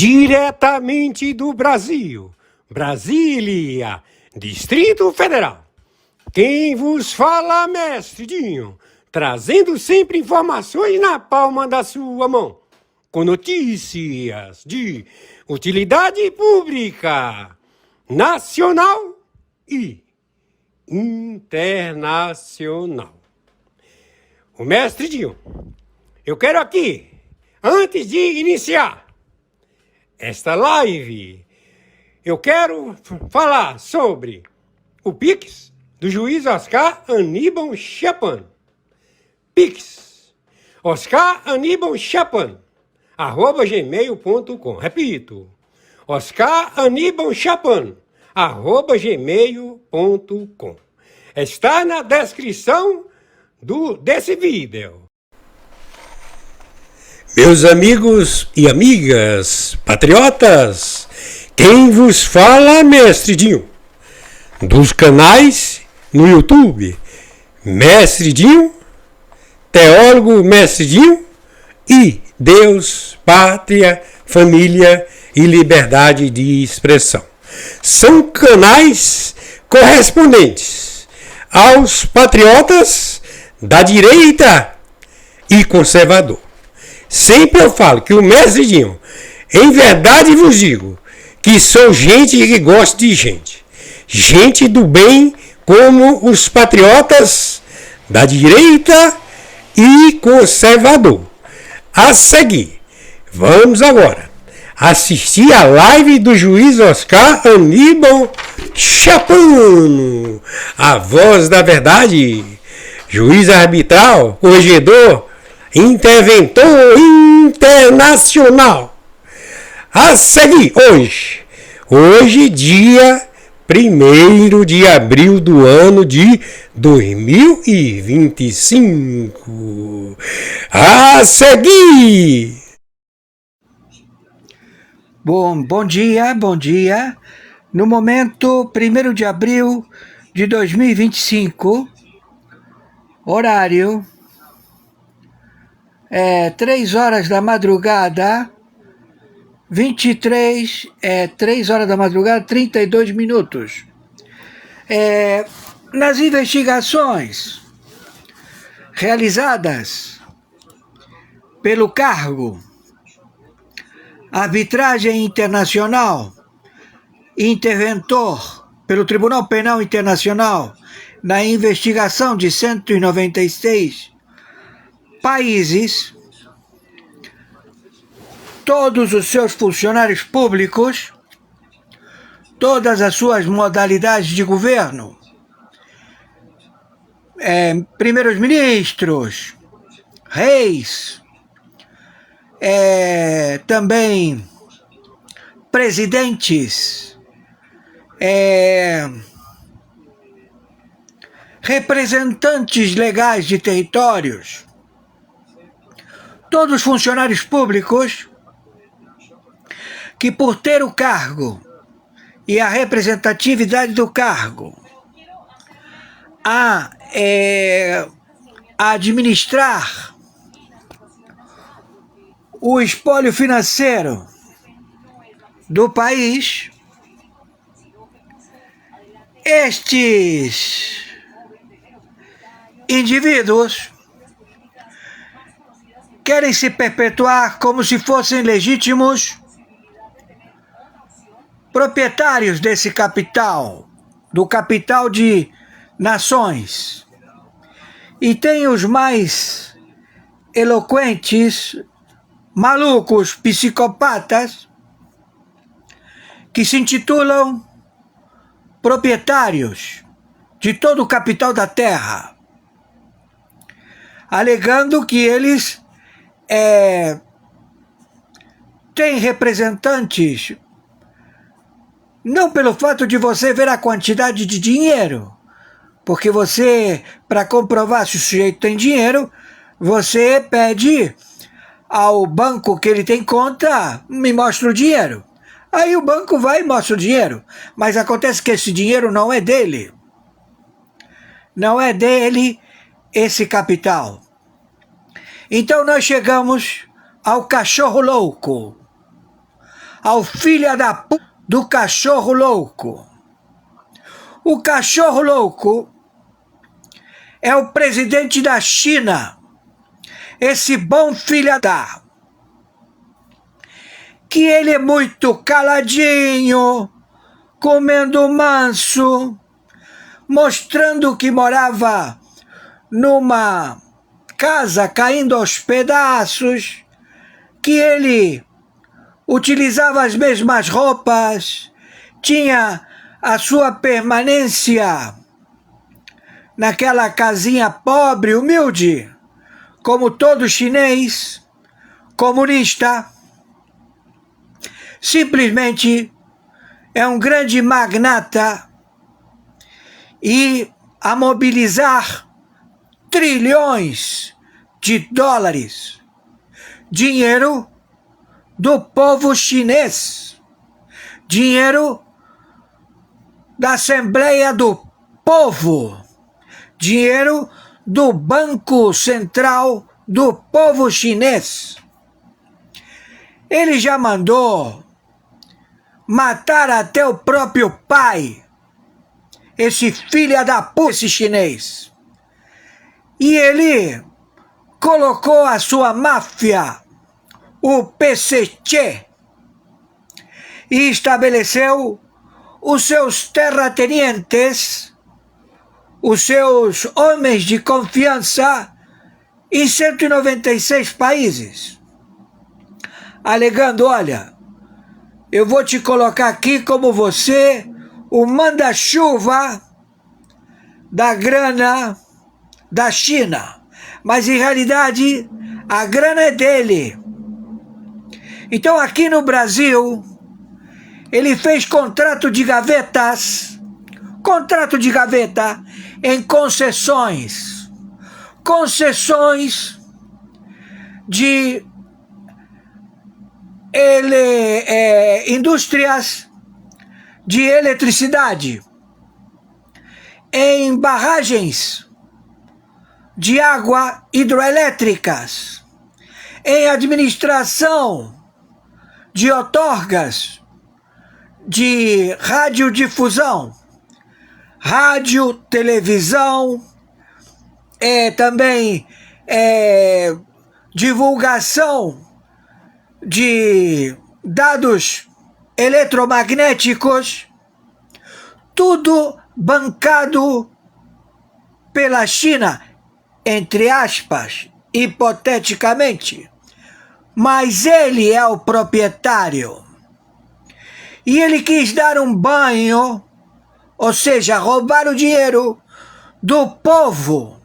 Diretamente do Brasil, Brasília, Distrito Federal. Quem vos fala, mestre Dinho, trazendo sempre informações na palma da sua mão, com notícias de utilidade pública, nacional e internacional. O mestre Dinho, eu quero aqui, antes de iniciar esta live, eu quero falar sobre o Pix do juiz Oscar Aníbal Chapman. Pix, Oscar Aníbal Chapman, @gmail.com. Repito, Oscar Aníbal Chapman, @gmail.com. Está na descrição desse vídeo. Meus amigos e amigas, patriotas, quem vos fala, mestre Dinho, dos canais no YouTube, Mestre Dinho, Teólogo Mestre Dinho e Deus, Pátria, Família e Liberdade de Expressão. São canais correspondentes aos patriotas da direita e conservador. Sempre eu falo que o mestre Dinho, em verdade vos digo, que sou gente que gosta de gente. Gente do bem como os patriotas da direita e conservador. A seguir, vamos agora assistir a live do juiz Oscar Aníbal Chapman, a voz da verdade, juiz arbitral, corregedor, interventor internacional. A seguir, hoje dia 1º de abril do ano de 2025. A seguir. Bom dia. No momento 1º de abril de 2025, horário 3 horas da madrugada, 3 horas da madrugada, 32 minutos. Nas investigações realizadas pelo cargo Arbitragem Internacional, interventor pelo Tribunal Penal Internacional na investigação de 196 países, todos os seus funcionários públicos, todas as suas modalidades de governo, primeiros ministros, reis, também presidentes, representantes legais de territórios, todos os funcionários públicos que, por ter o cargo e a representatividade do cargo, a administrar o espólio financeiro do país, estes indivíduos querem se perpetuar como se fossem legítimos proprietários desse capital, do capital de nações. E tem os mais eloquentes, malucos, psicopatas, que se intitulam proprietários de todo o capital da terra, alegando que eles têm representantes, não pelo fato de você ver a quantidade de dinheiro, porque você, para comprovar se o sujeito tem dinheiro, você pede ao banco que ele tem conta, me mostra o dinheiro. Aí o banco vai e mostra o dinheiro, mas acontece que esse dinheiro não é dele. Não é dele esse capital. Então nós chegamos ao cachorro louco, ao filho da p... do cachorro louco. O cachorro louco é o presidente da China, esse bom filho da... que ele é muito caladinho, comendo manso, mostrando que morava numa casa caindo aos pedaços, que ele utilizava as mesmas roupas, tinha a sua permanência naquela casinha pobre, humilde, como todo chinês, comunista. Simplesmente é um grande magnata e a mobilizar trilhões de dólares, dinheiro do povo chinês, dinheiro da Assembleia do Povo, dinheiro do Banco Central do povo chinês. Ele já mandou matar até o próprio pai, esse filho da puta, esse chinês. E ele colocou a sua máfia, o PCC, e estabeleceu os seus terratenientes, os seus homens de confiança em 196 países, alegando, olha, eu vou te colocar aqui como você, o manda-chuva da grana da China, mas em realidade a grana é dele. Então aqui no Brasil, ele fez contrato de gaveta em concessões de indústrias de eletricidade, em barragens de água hidroelétricas, em administração de outorgas de radiodifusão, rádio, televisão, também divulgação de dados eletromagnéticos, tudo bancado pela China, entre aspas, hipoteticamente, mas ele é o proprietário. E ele quis dar um banho, ou seja, roubar o dinheiro do povo,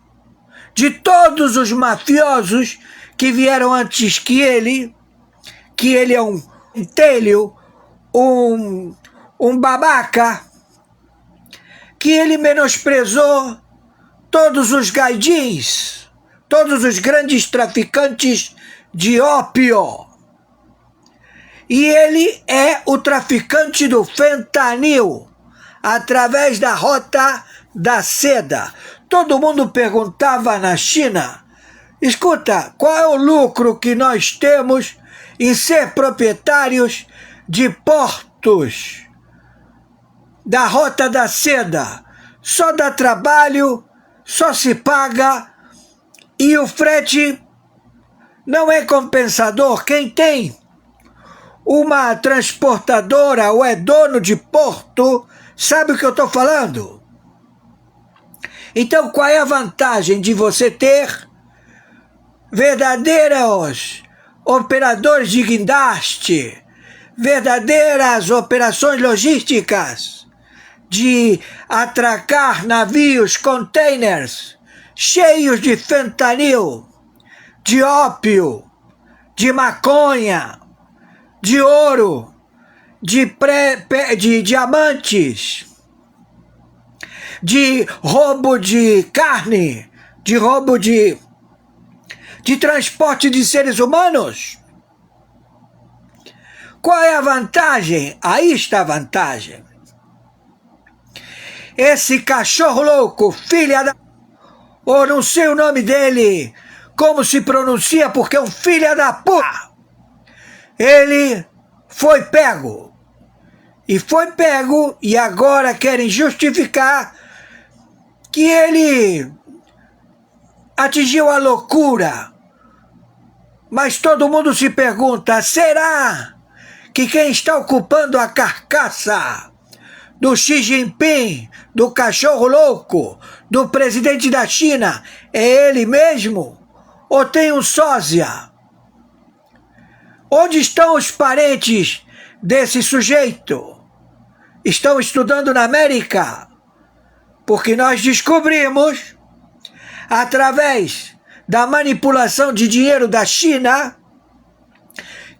de todos os mafiosos que vieram antes que ele é um telho, um babaca, que ele menosprezou todos os gaidins, todos os grandes traficantes de ópio. E ele é o traficante do fentanil, através da Rota da Seda. Todo mundo perguntava na China, escuta, qual é o lucro que nós temos em ser proprietários de portos da Rota da Seda? Só dá trabalho, só se paga e o frete não é compensador. Quem tem uma transportadora ou é dono de porto sabe o que eu estou falando. Então, qual é a vantagem de você ter verdadeiros operadores de guindaste, verdadeiras operações logísticas de atracar navios, containers cheios de fentanil, de ópio, de maconha, de ouro, de diamantes, de roubo de carne, de roubo de transporte de seres humanos? Qual é a vantagem? Aí está a vantagem. Esse cachorro louco, filha da... ou não sei o nome dele, como se pronuncia, porque é um filho da puta. Ele foi pego. E foi pego e agora querem justificar que ele atingiu a loucura. Mas todo mundo se pergunta, será que quem está ocupando a carcaça do Xi Jinping, do cachorro louco, do presidente da China, é ele mesmo? Ou tem um sósia? Onde estão os parentes desse sujeito? Estão estudando na América? Porque nós descobrimos, através da manipulação de dinheiro da China,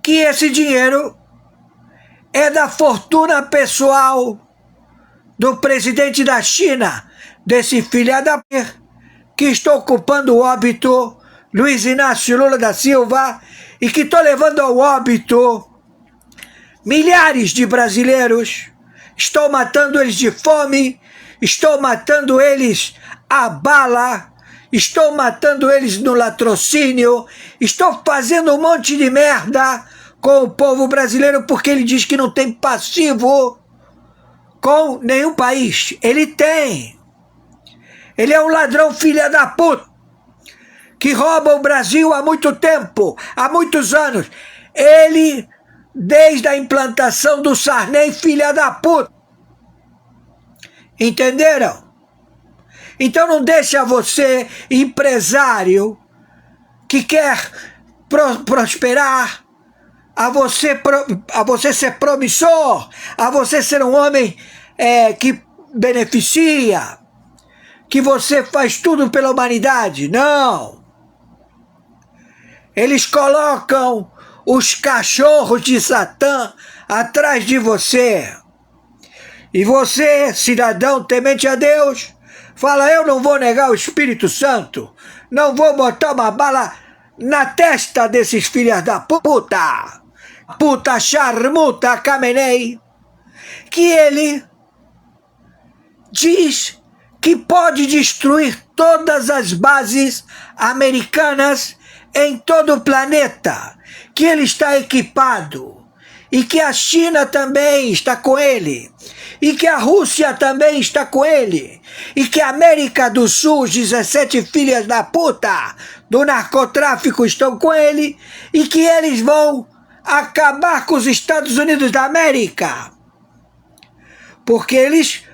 que esse dinheiro é da fortuna pessoal do presidente da China, desse filho da p***, que está ocupando o óbito, Luiz Inácio Lula da Silva, e que está levando ao óbito milhares de brasileiros. Estou matando eles de fome, estou matando eles a bala, estou matando eles no latrocínio, estou fazendo um monte de merda com o povo brasileiro porque ele diz que não tem passivo com nenhum país. Ele tem. Ele é um ladrão filha da puta que rouba o Brasil há muito tempo, há muitos anos. Ele, desde a implantação do Sarney, filha da puta. Entenderam? Então não deixa você, empresário, que quer prosperar, a você ser promissor, a você ser um homem que beneficia, que você faz tudo pela humanidade. Não! Eles colocam os cachorros de Satã atrás de você. E você, cidadão temente a Deus, fala, eu não vou negar o Espírito Santo, não vou botar uma bala na testa desses filhos da puta, puta charmuta Khamenei, que ele diz que pode destruir todas as bases americanas em todo o planeta, que ele está equipado, e que a China também está com ele, e que a Rússia também está com ele, e que a América do Sul, os 17 filhas da puta do narcotráfico estão com ele, e que eles vão acabar com os Estados Unidos da América, porque eles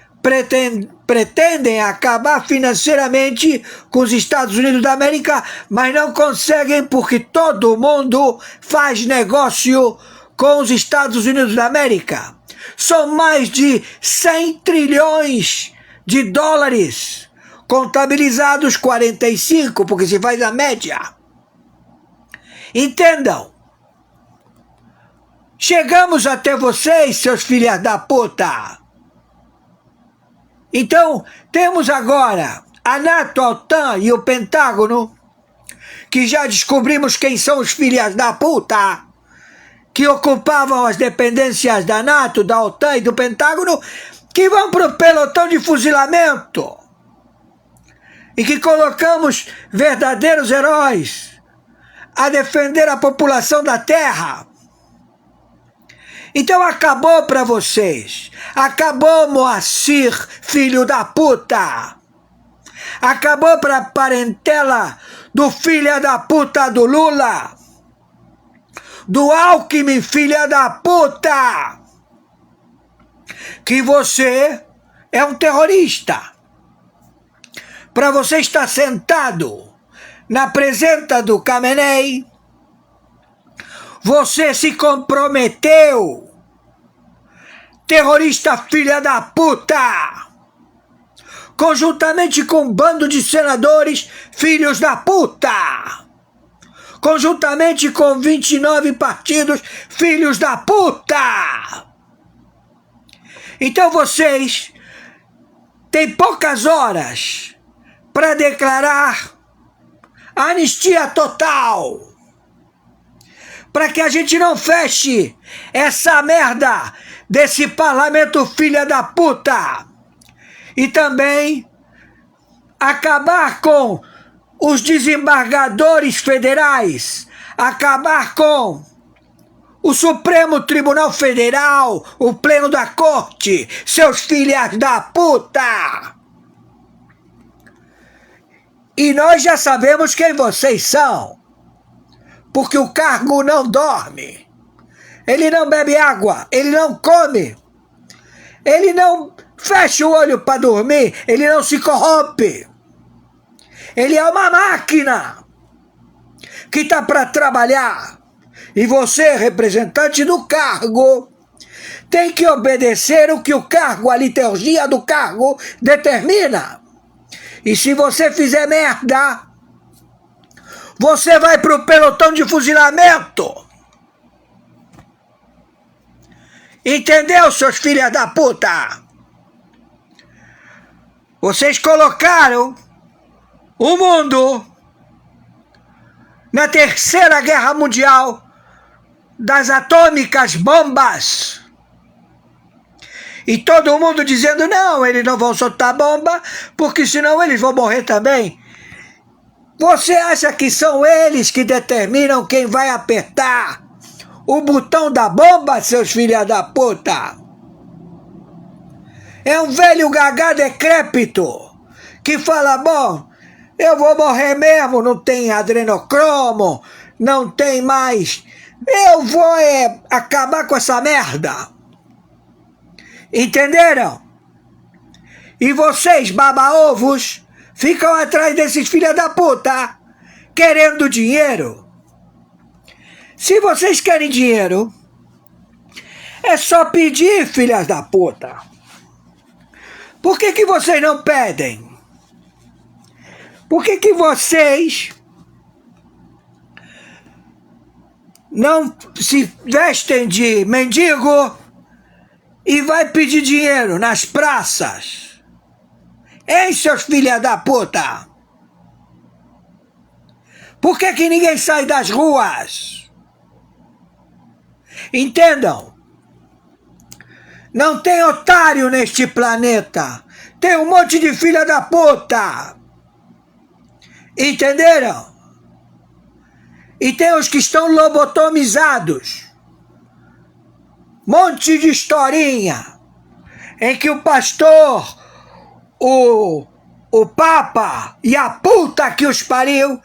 pretendem acabar financeiramente com os Estados Unidos da América, mas não conseguem porque todo mundo faz negócio com os Estados Unidos da América. São mais de 100 trilhões de dólares, contabilizados 45, porque se faz a média. Entendam. Chegamos até vocês, seus filhos da puta. Então, temos agora a NATO, a OTAN e o Pentágono, que já descobrimos quem são os filhos da puta, que ocupavam as dependências da NATO, da OTAN e do Pentágono, que vão para o pelotão de fuzilamento, e que colocamos verdadeiros heróis a defender a população da Terra. Então acabou para vocês. Acabou, Moacir, filho da puta. Acabou para a parentela do filho da puta do Lula. Do Alckmin, filha da puta. Que você é um terrorista. Para você estar sentado na presença do Khamenei, você se comprometeu, terrorista filha da puta, conjuntamente com um bando de senadores filhos da puta, conjuntamente com 29 partidos filhos da puta. Então vocês têm poucas horas para declarar anistia total, para que a gente não feche essa merda desse parlamento filha da puta. E também acabar com os desembargadores federais, acabar com o Supremo Tribunal Federal, o Pleno da Corte, seus filhos da puta! E nós já sabemos quem vocês são, porque o cargo não dorme, ele não bebe água, ele não come, ele não fecha o olho para dormir, ele não se corrompe. Ele é uma máquina que está para trabalhar. E você, representante do cargo, tem que obedecer o que o cargo, a liturgia do cargo, determina. E se você fizer merda, você vai para o pelotão de fuzilamento. Entendeu, seus filhos da puta? Vocês colocaram o mundo na Terceira Guerra Mundial das atômicas bombas. E todo mundo dizendo, não, eles não vão soltar bomba, porque senão eles vão morrer também. Você acha que são eles que determinam quem vai apertar o botão da bomba, seus filhos da puta? É um velho gagá decrépito que fala, bom, eu vou morrer mesmo, não tem adrenocromo, não tem mais, eu vou acabar com essa merda. Entenderam? E vocês, baba-ovos, ficam atrás desses filhos da puta, querendo dinheiro. Se vocês querem dinheiro, é só pedir, filhas da puta. Por que vocês não pedem? Por que vocês não se vestem de mendigo e vai pedir dinheiro nas praças? Hein, seus filhos da puta? Por que ninguém sai das ruas? Entendam? Não tem otário neste planeta. Tem um monte de filha da puta. Entenderam? E tem os que estão lobotomizados. Monte de historinha em que o pastor, o papa e a puta que os pariu,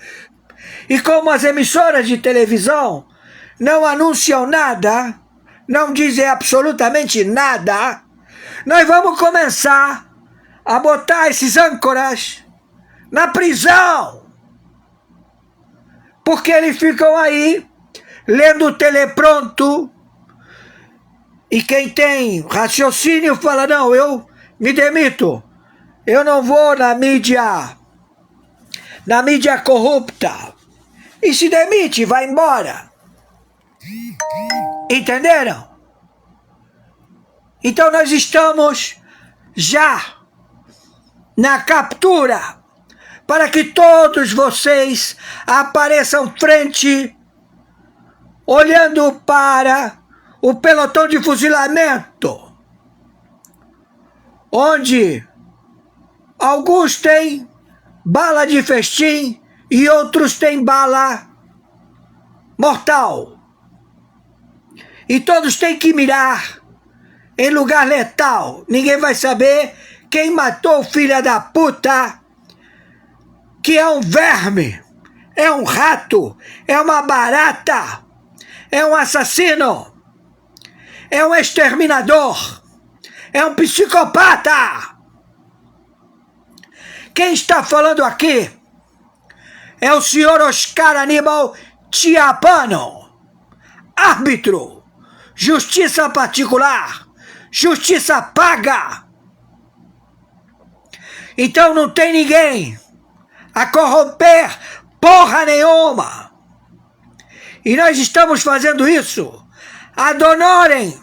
e como as emissoras de televisão não anunciam nada, não dizem absolutamente nada, nós vamos começar a botar esses âncoras na prisão, porque eles ficam aí lendo o telepronto, e quem tem raciocínio fala, não, eu me demito, eu não vou na mídia corrupta, e se demite, vai embora. Entenderam? Então nós estamos já na captura para que todos vocês apareçam frente, olhando para o pelotão de fuzilamento, onde alguns têm bala de festim e outros têm bala mortal. E todos têm que mirar em lugar letal. Ninguém vai saber quem matou o filho da puta, que é um verme, é um rato, é uma barata, é um assassino, é um exterminador, é um psicopata. Quem está falando aqui é o senhor Oscar Aníbal Chiapano, árbitro, justiça particular, justiça paga. Então não tem ninguém a corromper porra nenhuma. E nós estamos fazendo isso ad honorem.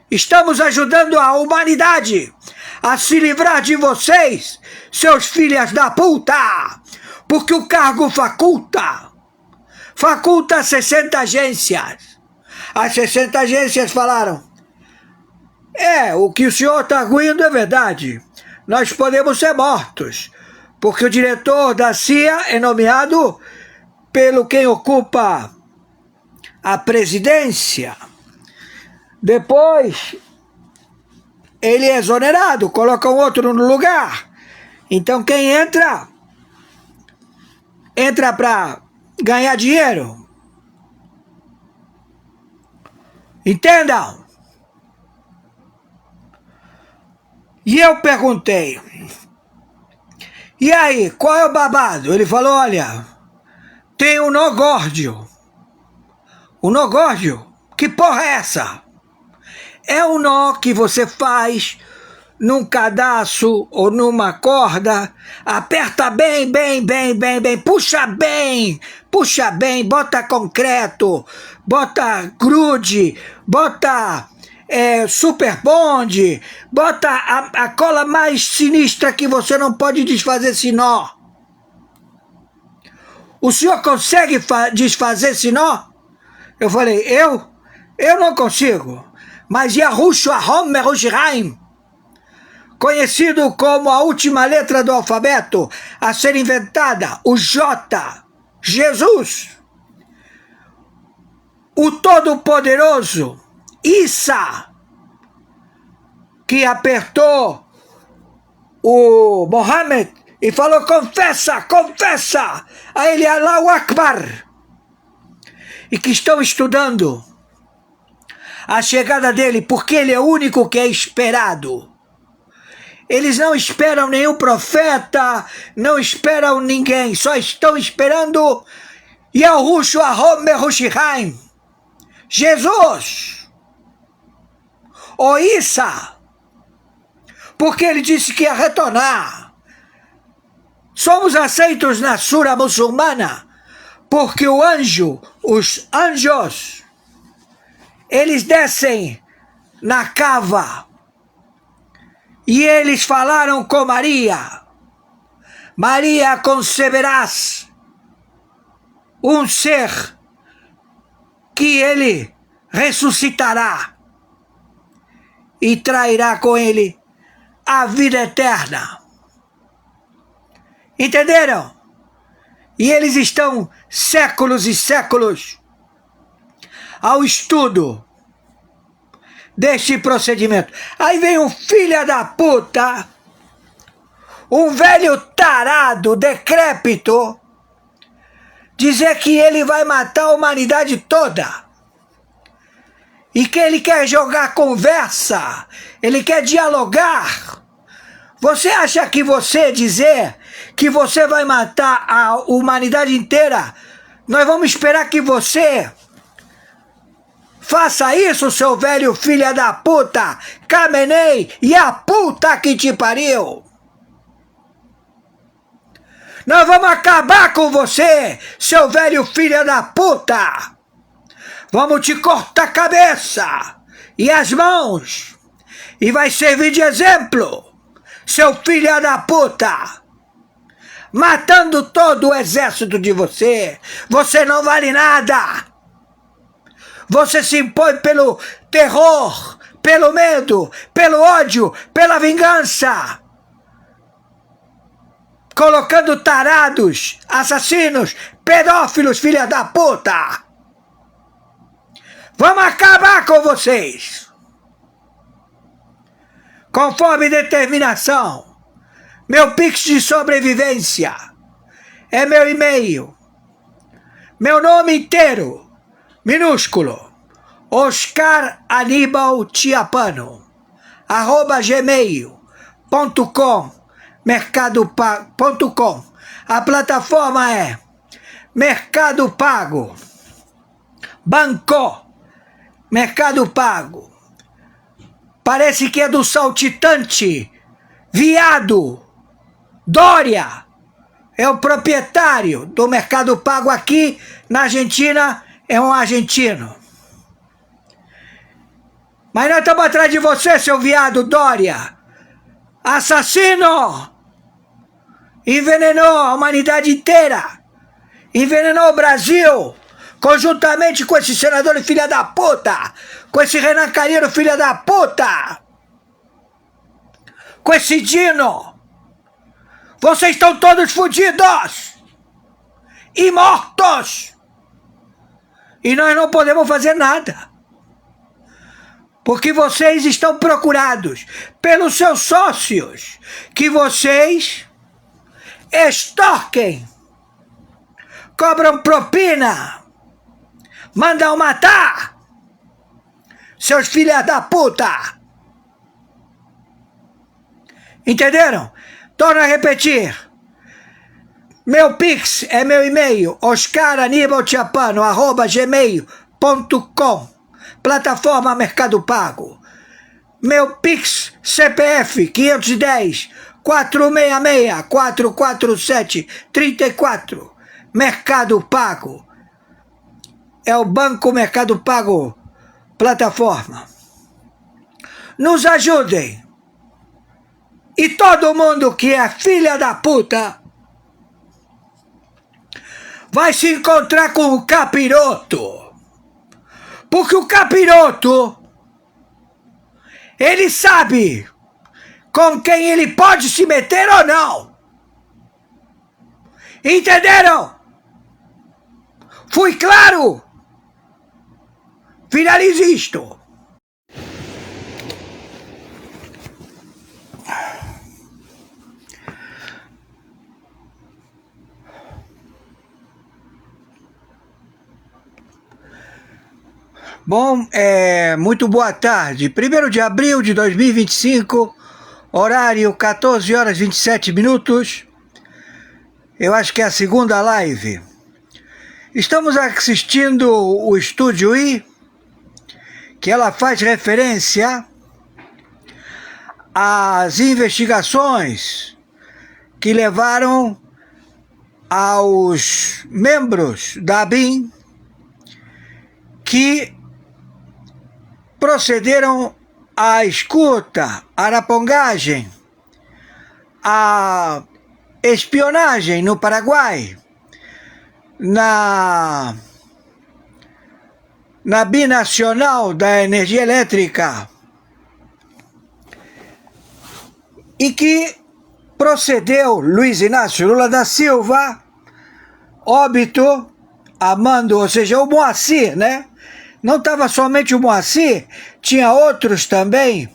Estamos ajudando a humanidade a se livrar de vocês, seus filhos da puta, porque o cargo faculta 60 agências. As 60 agências falaram, o que o senhor está arguindo é verdade, nós podemos ser mortos, porque o diretor da CIA é nomeado pelo quem ocupa a presidência. Depois, ele é exonerado, colocam outro no lugar. Então, quem entra para ganhar dinheiro. Entendam? E eu perguntei, e aí, qual é o babado? Ele falou, olha, tem o Nogórdio. O Nogórdio? Que porra é essa? É um nó que você faz num cadastro ou numa corda, aperta bem, puxa bem, bota concreto, bota grude, bota super bond, bota a cola mais sinistra que você não pode desfazer esse nó. O senhor consegue desfazer esse nó? Eu falei, eu não consigo, mas Yahushua HaMashiach, conhecido como a última letra do alfabeto a ser inventada, o J, Jesus, o Todo-Poderoso, Issa, que apertou o Mohammed e falou, confessa, a ele Allahu Akbar, e que estão estudando a chegada dele, porque ele é o único que é esperado. Eles não esperam nenhum profeta, não esperam ninguém, só estão esperando Yahushua HaMashiach, Jesus, ou Issa, porque ele disse que ia retornar. Somos aceitos na sura muçulmana, porque os anjos, eles descem na cava, e eles falaram com Maria, Maria, conceberás um ser que ele ressuscitará e trairá com ele a vida eterna. Entenderam? E eles estão séculos e séculos ao estudo deste procedimento. Aí vem um filho da puta, um velho tarado, decrépito, dizer que ele vai matar a humanidade toda. E que ele quer jogar conversa, ele quer dialogar. Você acha que você dizer que você vai matar a humanidade inteira, nós vamos esperar que você faça isso, seu velho filho da puta, Khamenei, e a puta que te pariu? Nós vamos acabar com você, seu velho filho da puta. Vamos te cortar a cabeça e as mãos, e vai servir de exemplo, seu filho da puta, matando todo o exército de você. Você não vale nada. Você se impõe pelo terror, pelo medo, pelo ódio, pela vingança, colocando tarados, assassinos, pedófilos, filha da puta. Vamos acabar com vocês. Conforme determinação, meu Pix de sobrevivência é meu e-mail, meu nome inteiro, minúsculo, Oscar Aníbal Tiapano, @gmail.com, mercadopago.com. A plataforma é Mercado Pago, Banco, Mercado Pago. Parece que é do saltitante, viado, Dória. É o proprietário do Mercado Pago aqui na Argentina, é um argentino. Mas nós estamos atrás de você, seu viado Dória. Assassino! Envenenou a humanidade inteira. Envenenou o Brasil, conjuntamente com esse senador filha da puta, com esse Renan Calheiro filha da puta, com esse Dino. Vocês estão todos fodidos e mortos. E nós não podemos fazer nada. Porque vocês estão procurados pelos seus sócios, que vocês extorquem, cobram propina, mandam matar, seus filhos da puta. Entenderam? Torno a repetir. Meu Pix é meu e-mail, oscaranibaltiapano@gmail.com, plataforma Mercado Pago. Meu Pix CPF 510 466 447 34, Mercado Pago. É o Banco Mercado Pago, plataforma. Nos ajudem. E todo mundo que é filha da puta vai se encontrar com o capiroto. Porque o capiroto, ele sabe com quem ele pode se meter ou não. Entenderam? Fui claro? Finalize isto. Bom, muito boa tarde. 1º de abril de 2025, horário 14 horas e 27 minutos. Eu acho que é a segunda live. Estamos assistindo o Estúdio I, que ela faz referência às investigações que levaram aos membros da ABIN que procederam à escuta, à arapongagem, à espionagem no Paraguai, na Binacional da Energia Elétrica, e que procedeu Luiz Inácio Lula da Silva, óbito, Amando, ou seja, o Moacir, né? Não estava somente o Moacir, tinha outros também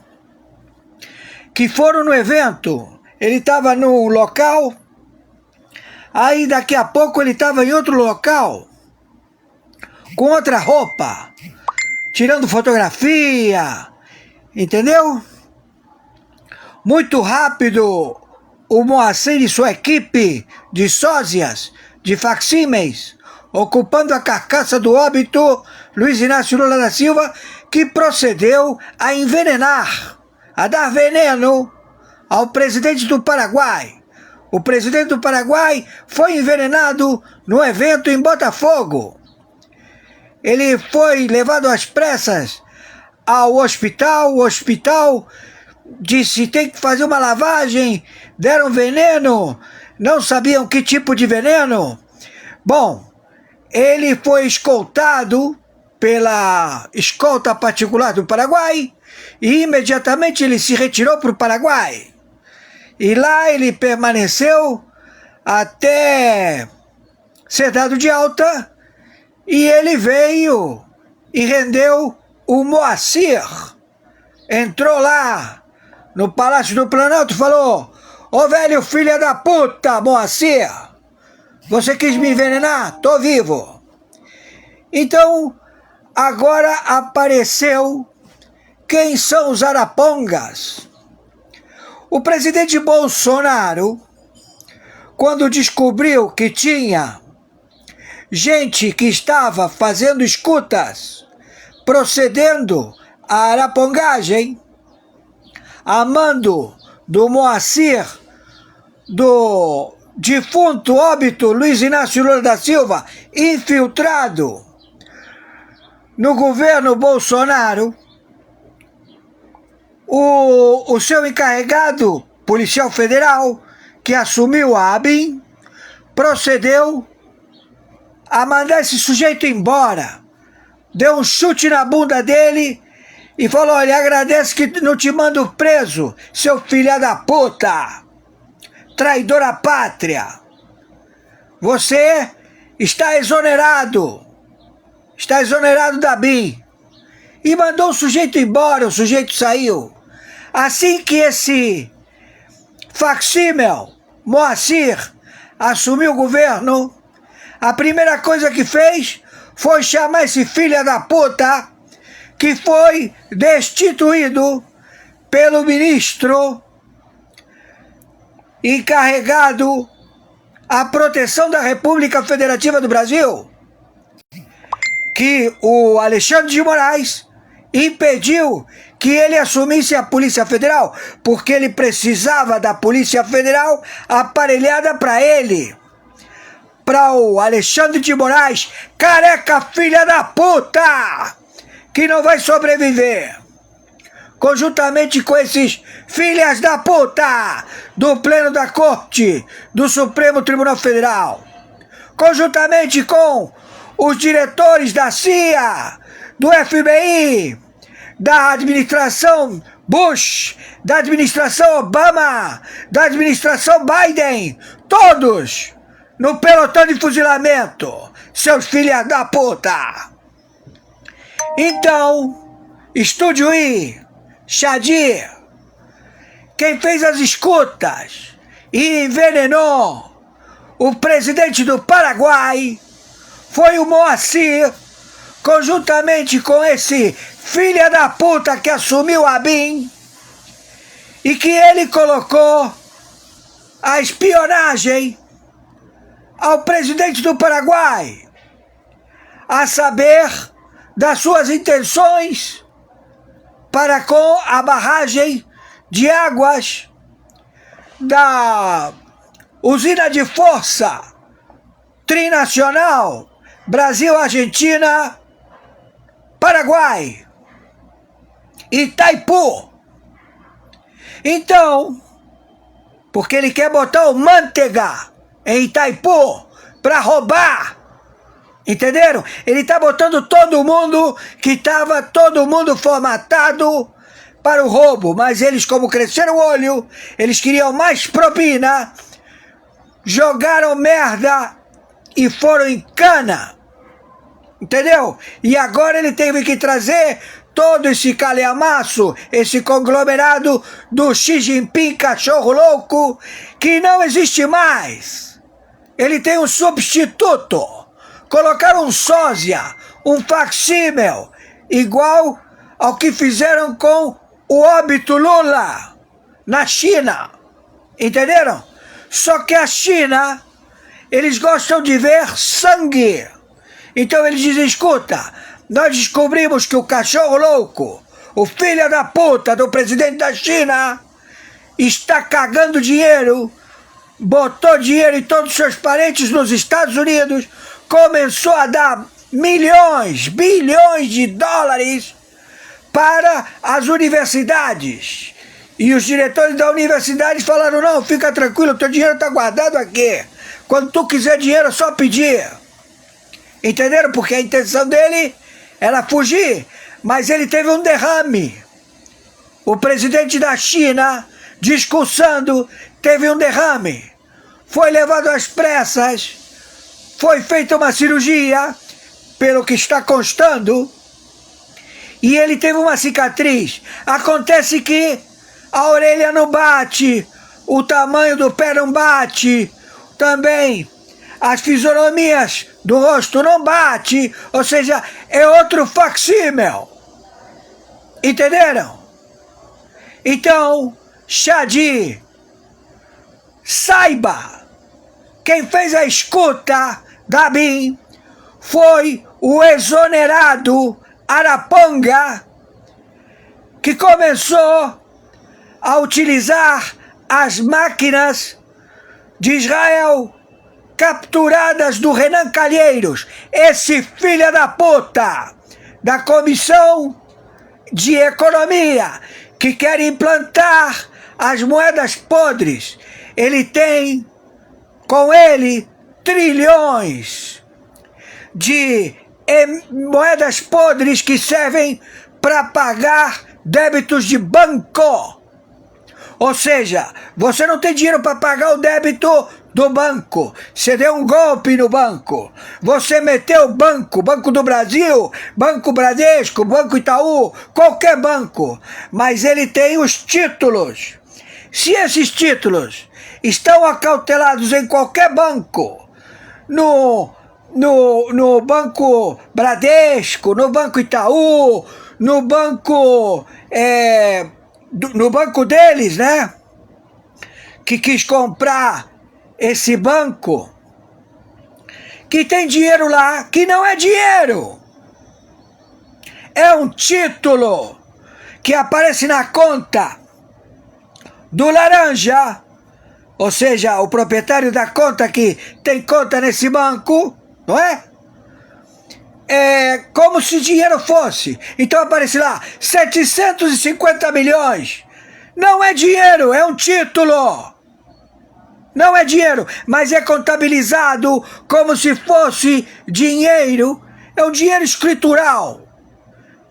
que foram no evento. Ele estava num local, aí daqui a pouco ele estava em outro local, com outra roupa, tirando fotografia, entendeu? Muito rápido, o Moacir e sua equipe de sósias, de facsímeis, ocupando a carcaça do óbito Luiz Inácio Lula da Silva, que procedeu a envenenar, a dar veneno ao presidente do Paraguai. O presidente do Paraguai foi envenenado no evento em Botafogo. Ele foi levado às pressas ao hospital, o hospital disse: tem que fazer uma lavagem, deram veneno, não sabiam que tipo de veneno. Bom, ele foi escoltado pela escolta particular do Paraguai e imediatamente ele se retirou para o Paraguai. E lá ele permaneceu até ser dado de alta, e ele veio e rendeu o Moacir. Entrou lá no Palácio do Planalto e falou: ô velho filha da puta, Moacir, você quis me envenenar? Tô vivo. Então, agora apareceu quem são os arapongas. O presidente Bolsonaro, quando descobriu que tinha gente que estava fazendo escutas, procedendo à arapongagem, a mando do Moacir, do defunto óbito Luiz Inácio Lula da Silva, infiltrado no governo Bolsonaro, o seu encarregado, policial federal, que assumiu a ABIN, procedeu a mandar esse sujeito embora. Deu um chute na bunda dele e falou: olha, agradece que não te mando preso, seu filho da puta, traidor à pátria. Você está exonerado. está exonerado da BIM. E mandou o sujeito embora, o sujeito saiu. Assim que esse facsímil, Moacir, assumiu o governo, a primeira coisa que fez foi chamar esse filho da puta, que foi destituído pelo ministro encarregado à proteção da República Federativa do Brasil, que o Alexandre de Moraes impediu que ele assumisse a Polícia Federal, porque ele precisava da Polícia Federal aparelhada para ele. Para o Alexandre de Moraes, careca filha da puta, que não vai sobreviver. Conjuntamente com esses filhas da puta do Pleno da Corte do Supremo Tribunal Federal. Conjuntamente com os diretores da CIA, do FBI, da administração Bush, da administração Obama, da administração Biden, todos no pelotão de fuzilamento, seus filhos da puta. Então, Estúdio I, Shadir, quem fez as escutas e envenenou o presidente do Paraguai foi o Moacir, conjuntamente com esse filho da puta que assumiu a BIM, e que ele colocou a espionagem ao presidente do Paraguai, a saber das suas intenções para com a barragem de águas da usina de força trinacional Brasil, Argentina, Paraguai, Itaipu. Então, porque ele quer botar o Manteiga em Itaipu para roubar, entenderam? Ele está botando todo mundo que estava todo mundo formatado para o roubo, mas eles, como cresceram o olho, eles queriam mais propina, jogaram merda e foram em cana, entendeu? E agora ele teve que trazer todo esse calhamaço, esse conglomerado do Xi Jinping cachorro louco, que não existe mais. Ele tem um substituto. Colocaram um sósia, um facsímil, igual ao que fizeram com o óbito Lula na China. Entenderam? Só que a China, eles gostam de ver sangue. Então eles dizem, escuta, nós descobrimos que o cachorro louco, o filho da puta do presidente da China, está cagando dinheiro, botou dinheiro em todos os seus parentes nos Estados Unidos, começou a dar milhões, bilhões de dólares para as universidades. E os diretores da universidade falaram, não, fica tranquilo, teu dinheiro está guardado aqui. Quando tu quiser dinheiro, é só pedir. Entenderam? Porque a intenção dele era fugir, mas ele teve um derrame. O presidente da China, discursando, teve um derrame. Foi levado às pressas, foi feita uma cirurgia, pelo que está constando, e ele teve uma cicatriz. Acontece que a orelha não bate, o tamanho do pé não bate, também as fisionomias do rosto não bate, ou seja, é outro facsímil. Entenderam? Então, Shadir, saiba, quem fez a escuta da BIM foi o exonerado Araponga, que começou a utilizar as máquinas de Israel capturadas do Renan Calheiros, esse filho da puta da Comissão de Economia, que quer implantar as moedas podres. Ele tem com ele trilhões de moedas podres que servem para pagar débitos de banco. Ou seja, você não tem dinheiro para pagar o débito do banco. Você deu um golpe no banco. Você meteu o banco, Banco do Brasil, Banco Bradesco, Banco Itaú, qualquer banco. Mas ele tem os títulos. Se esses títulos estão acautelados em qualquer banco, no Banco Bradesco, no Banco Itaú, no banco deles, né? Que quis comprar esse banco, que tem dinheiro lá, que não é dinheiro. É um título que aparece na conta do laranja, ou seja, o proprietário da conta que tem conta nesse banco, não é? É como se dinheiro fosse. Então aparece lá, 750 milhões. Não é dinheiro, é um título. Não é dinheiro, mas é contabilizado como se fosse dinheiro. É um dinheiro escritural.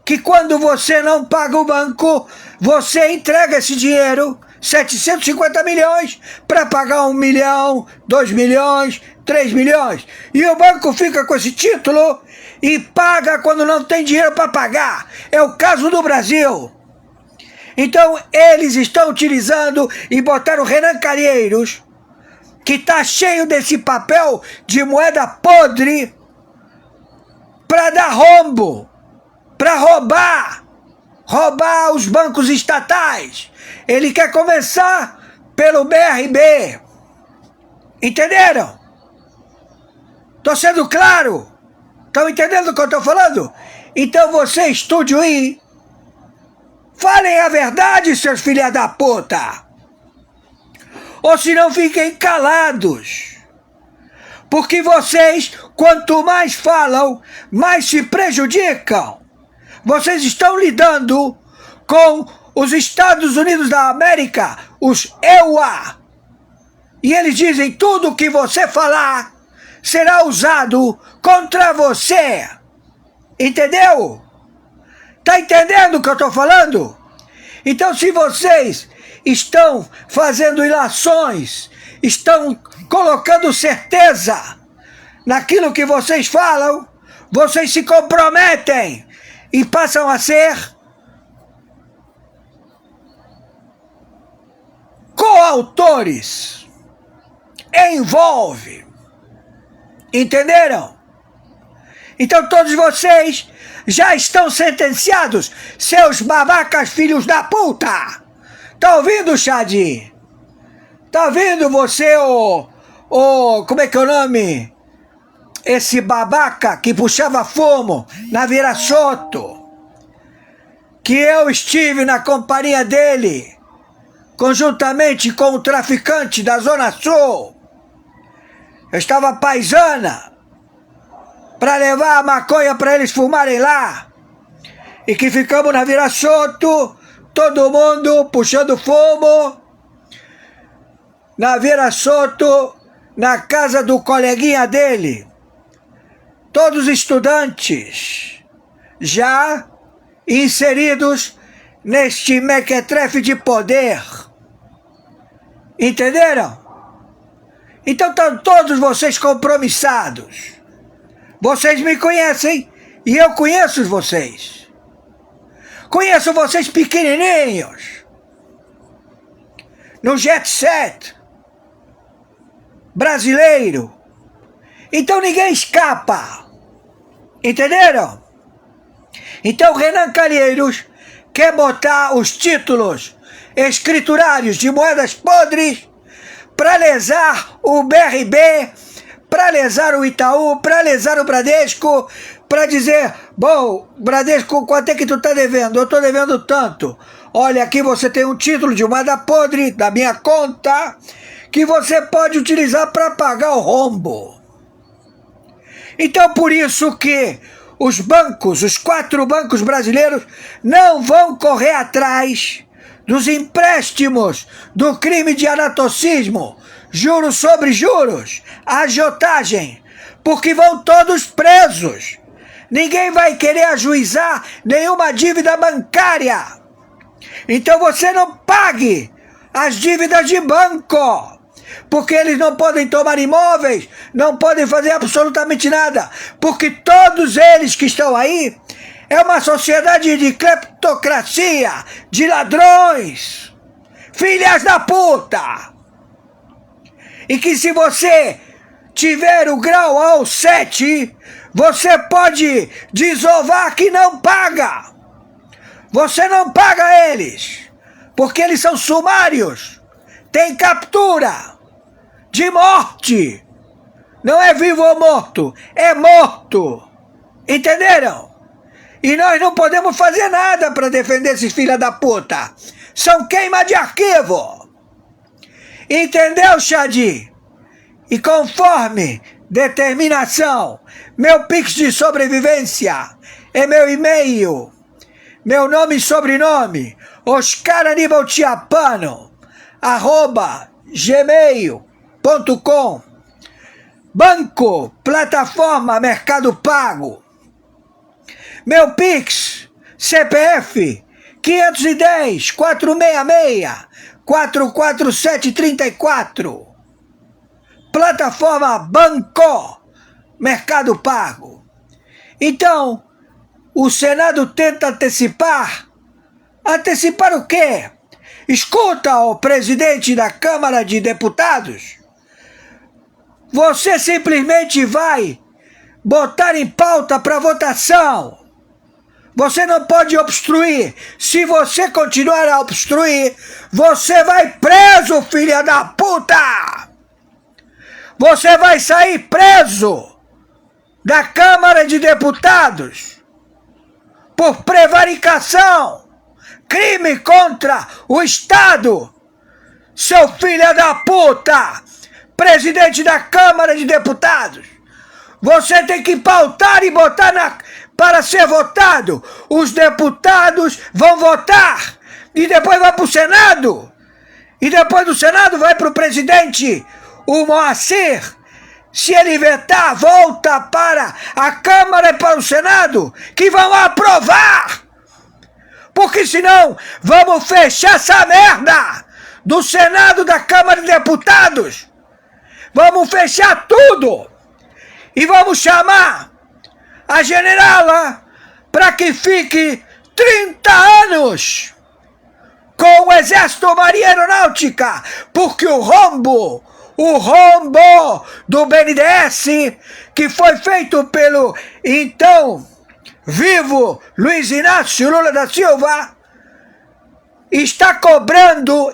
Que quando você não paga o banco, você entrega esse dinheiro, 750 milhões, para pagar 1 milhão, 2 milhões, 3 milhões. E o banco fica com esse título e paga quando não tem dinheiro para pagar. É o caso do Brasil. Então eles estão utilizando e botaram o Renan Calheiros, que está cheio desse papel de moeda podre, para dar rombo, para roubar os bancos estatais. Ele quer começar pelo BRB. Entenderam? Estou sendo claro? Estão entendendo o que eu estou falando? Então você, estúdio I, falem a verdade, seus filha da puta. Ou se não, fiquem calados. Porque vocês, quanto mais falam, mais se prejudicam. Vocês estão lidando com os Estados Unidos da América, os EUA. E eles dizem tudo o que você falar será usado contra você. Entendeu? Tá entendendo o que eu tô falando? Então, se vocês estão fazendo ilações, estão colocando certeza naquilo que vocês falam, vocês se comprometem e passam a ser coautores. Envolve. Entenderam? Então todos vocês já estão sentenciados, seus babacas filhos da puta. Tá ouvindo, Xadi? Tá ouvindo você, como é que é o nome? Esse babaca que puxava fumo na Virassoto, que eu estive na companhia dele, conjuntamente com o traficante da Zona Sul. Eu estava paisana para levar a maconha para eles fumarem lá. E que ficamos na Virassoto, todo mundo puxando fumo, na Virassoto, na casa do coleguinha dele. Todos estudantes já inseridos neste mequetrefe de poder. Entenderam? Então estão todos vocês compromissados. Vocês me conhecem e eu conheço vocês. Conheço vocês pequenininhos, no jet set brasileiro. Então ninguém escapa. Entenderam? Então Renan Calheiros quer botar os títulos escriturários de moedas podres para lesar o BRB, para lesar o Itaú, para lesar o Bradesco, para dizer, bom, Bradesco, quanto é que tu tá devendo? Eu tô devendo tanto. Olha, aqui você tem um título de moeda podre da minha conta que você pode utilizar para pagar o rombo. Então, por isso que os bancos, os 4 bancos brasileiros, não vão correr atrás dos empréstimos do crime de anatocismo, juros sobre juros, agiotagem, porque vão todos presos. Ninguém vai querer ajuizar nenhuma dívida bancária. Então você não pague as dívidas de banco. porque eles não podem tomar imóveis, não podem fazer absolutamente nada, porque todos eles que estão aí é uma sociedade de cleptocracia, de ladrões, filhas da puta. E que se você tiver o grau ao 7, você pode desovar que não paga. Você não paga eles, porque eles são sumários. Tem captura de morte. Não é vivo ou morto, é morto. Entenderam? E nós não podemos fazer nada para defender esses filha da puta. São queima de arquivo. Entendeu, Xadi? E conforme determinação, meu Pix de sobrevivência é meu e-mail, meu nome e sobrenome, Oscar Aníbal Tiapano, @gmail.com. Banco, plataforma Mercado Pago. Meu Pix, CPF, 510-466-44734. Plataforma Banco, Mercado Pago. Então, o Senado tenta antecipar. Antecipar o quê? Escuta, o presidente da Câmara de Deputados. Você simplesmente vai botar em pauta para votação. Você não pode obstruir. Se você continuar a obstruir, você vai preso, filha da puta! Você vai sair preso da Câmara de Deputados por prevaricação, crime contra o Estado. Seu filho da puta, presidente da Câmara de Deputados, você tem que pautar e botar para ser votado. Os deputados vão votar e depois vai para o Senado. E depois do Senado vai para o presidente, o Moacir. Se ele vetar, volta para a Câmara e para o Senado, que vão aprovar. Porque senão vamos fechar essa merda do Senado, da Câmara de Deputados. Vamos fechar tudo. E vamos chamar a generala para que fique 30 anos com o Exército Marinha Aeronáutica, porque o rombo do BNDES, que foi feito pelo então vivo Luiz Inácio Lula da Silva, está cobrando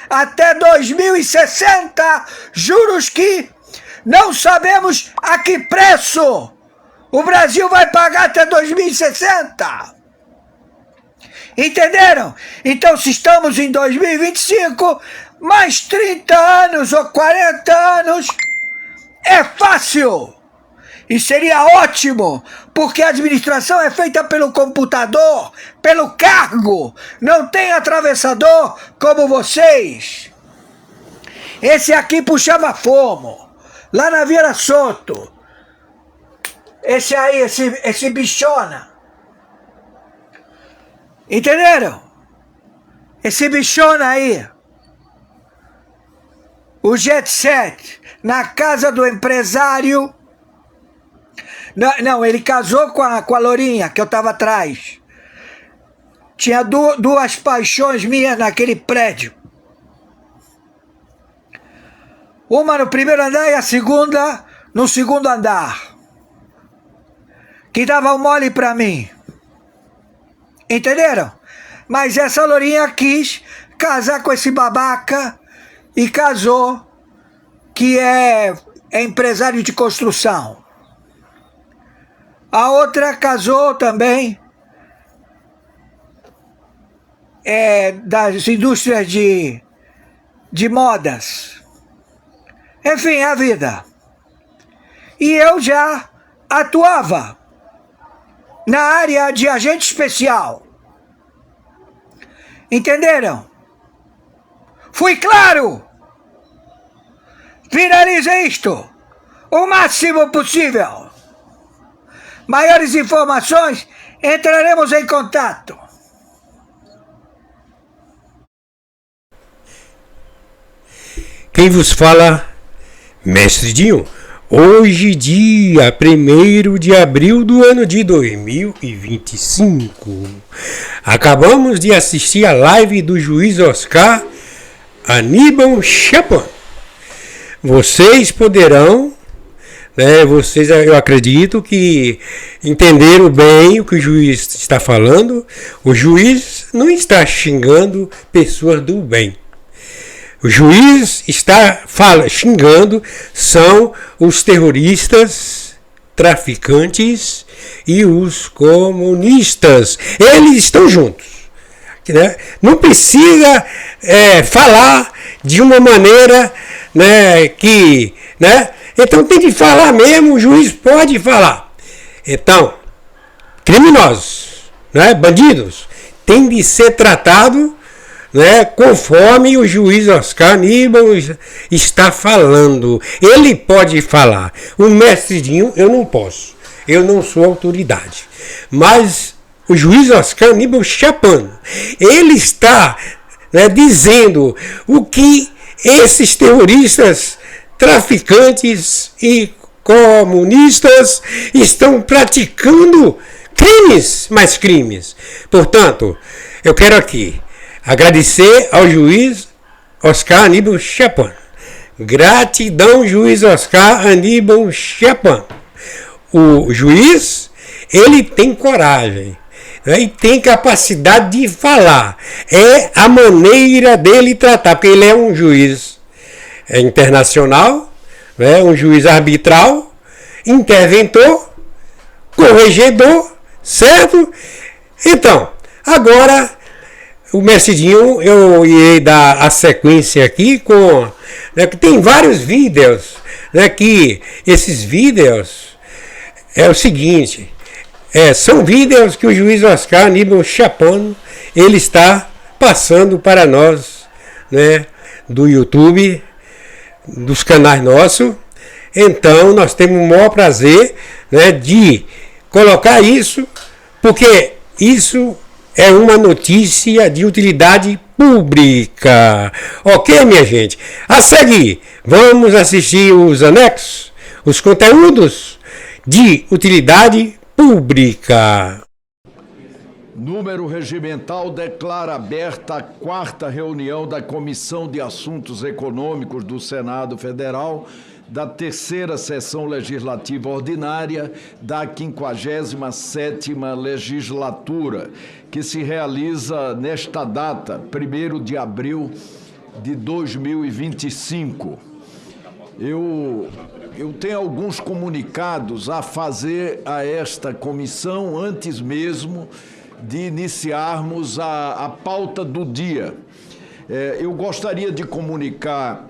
até 2060 juros que não sabemos a que preço o Brasil vai pagar até 2060. Entenderam? Então, se estamos em 2025, mais 30 anos ou 40 anos é fácil. E seria ótimo, porque a administração é feita pelo computador, pelo cargo. Não tem atravessador como vocês. Esse aqui puxava fumo, lá na Vieira Soto. Esse aí, esse bichona. Entenderam? Esse bichona aí. O Jet Set, na casa do empresário. Não, ele casou com a Lourinha, que eu estava atrás. Tinha duas paixões minhas naquele prédio. Uma no primeiro andar e a segunda no segundo andar. Que dava um mole pra mim. Entenderam? Mas essa Lourinha quis casar com esse babaca e casou, que é empresário de construção. A outra casou também, das indústrias de modas. Enfim, a vida. E eu já atuava na área de agente especial. Entenderam? Fui claro! Finalize isto o máximo possível. Maiores informações, entraremos em contato. Quem vos fala, Mestre Dinho. Hoje, dia 1º de abril do ano de 2025. Acabamos de assistir a live do juiz Oscar Aníbal Chapman. Vocês poderão, eu acredito que entenderam bem o que o juiz está falando. O juiz não está xingando pessoas do bem. O juiz está xingando são os terroristas, traficantes e os comunistas. Eles estão juntos. Né? Não precisa falar de uma maneira que... Então tem que falar mesmo, o juiz pode falar. Então, criminosos, bandidos, tem de ser tratado conforme o juiz Oscar Aníbal está falando. Ele pode falar. O mestre Dinho, eu não posso. Eu não sou autoridade. Mas o juiz Oscar Aníbal Chapman, ele está dizendo o que esses terroristas, traficantes e comunistas estão praticando crimes, mais crimes. Portanto, eu quero aqui agradecer ao juiz Oscar Aníbal Chapman. Gratidão, juiz Oscar Aníbal Chapman. O juiz, ele tem coragem e tem capacidade de falar. É a maneira dele tratar, porque ele é um juiz internacional, um juiz arbitral, interventor, corregedor, certo? Então, agora... O mestre Dinho, eu irei dar a sequência aqui com... tem vários vídeos, que esses vídeos é o seguinte, são vídeos que o juiz Oscar Aníbal Chapman, ele está passando para nós, do YouTube, dos canais nossos. Então, nós temos o maior prazer, de colocar isso, porque isso... é uma notícia de utilidade pública. Ok, minha gente? A seguir, vamos assistir os anexos, os conteúdos de utilidade pública. Número regimental declara aberta a 4ª reunião da Comissão de Assuntos Econômicos do Senado Federal, da 3ª Sessão Legislativa Ordinária da 57ª Legislatura, que se realiza nesta data, 1º de abril de 2025. Eu tenho alguns comunicados a fazer a esta comissão antes mesmo de iniciarmos a pauta do dia. Eu gostaria de comunicar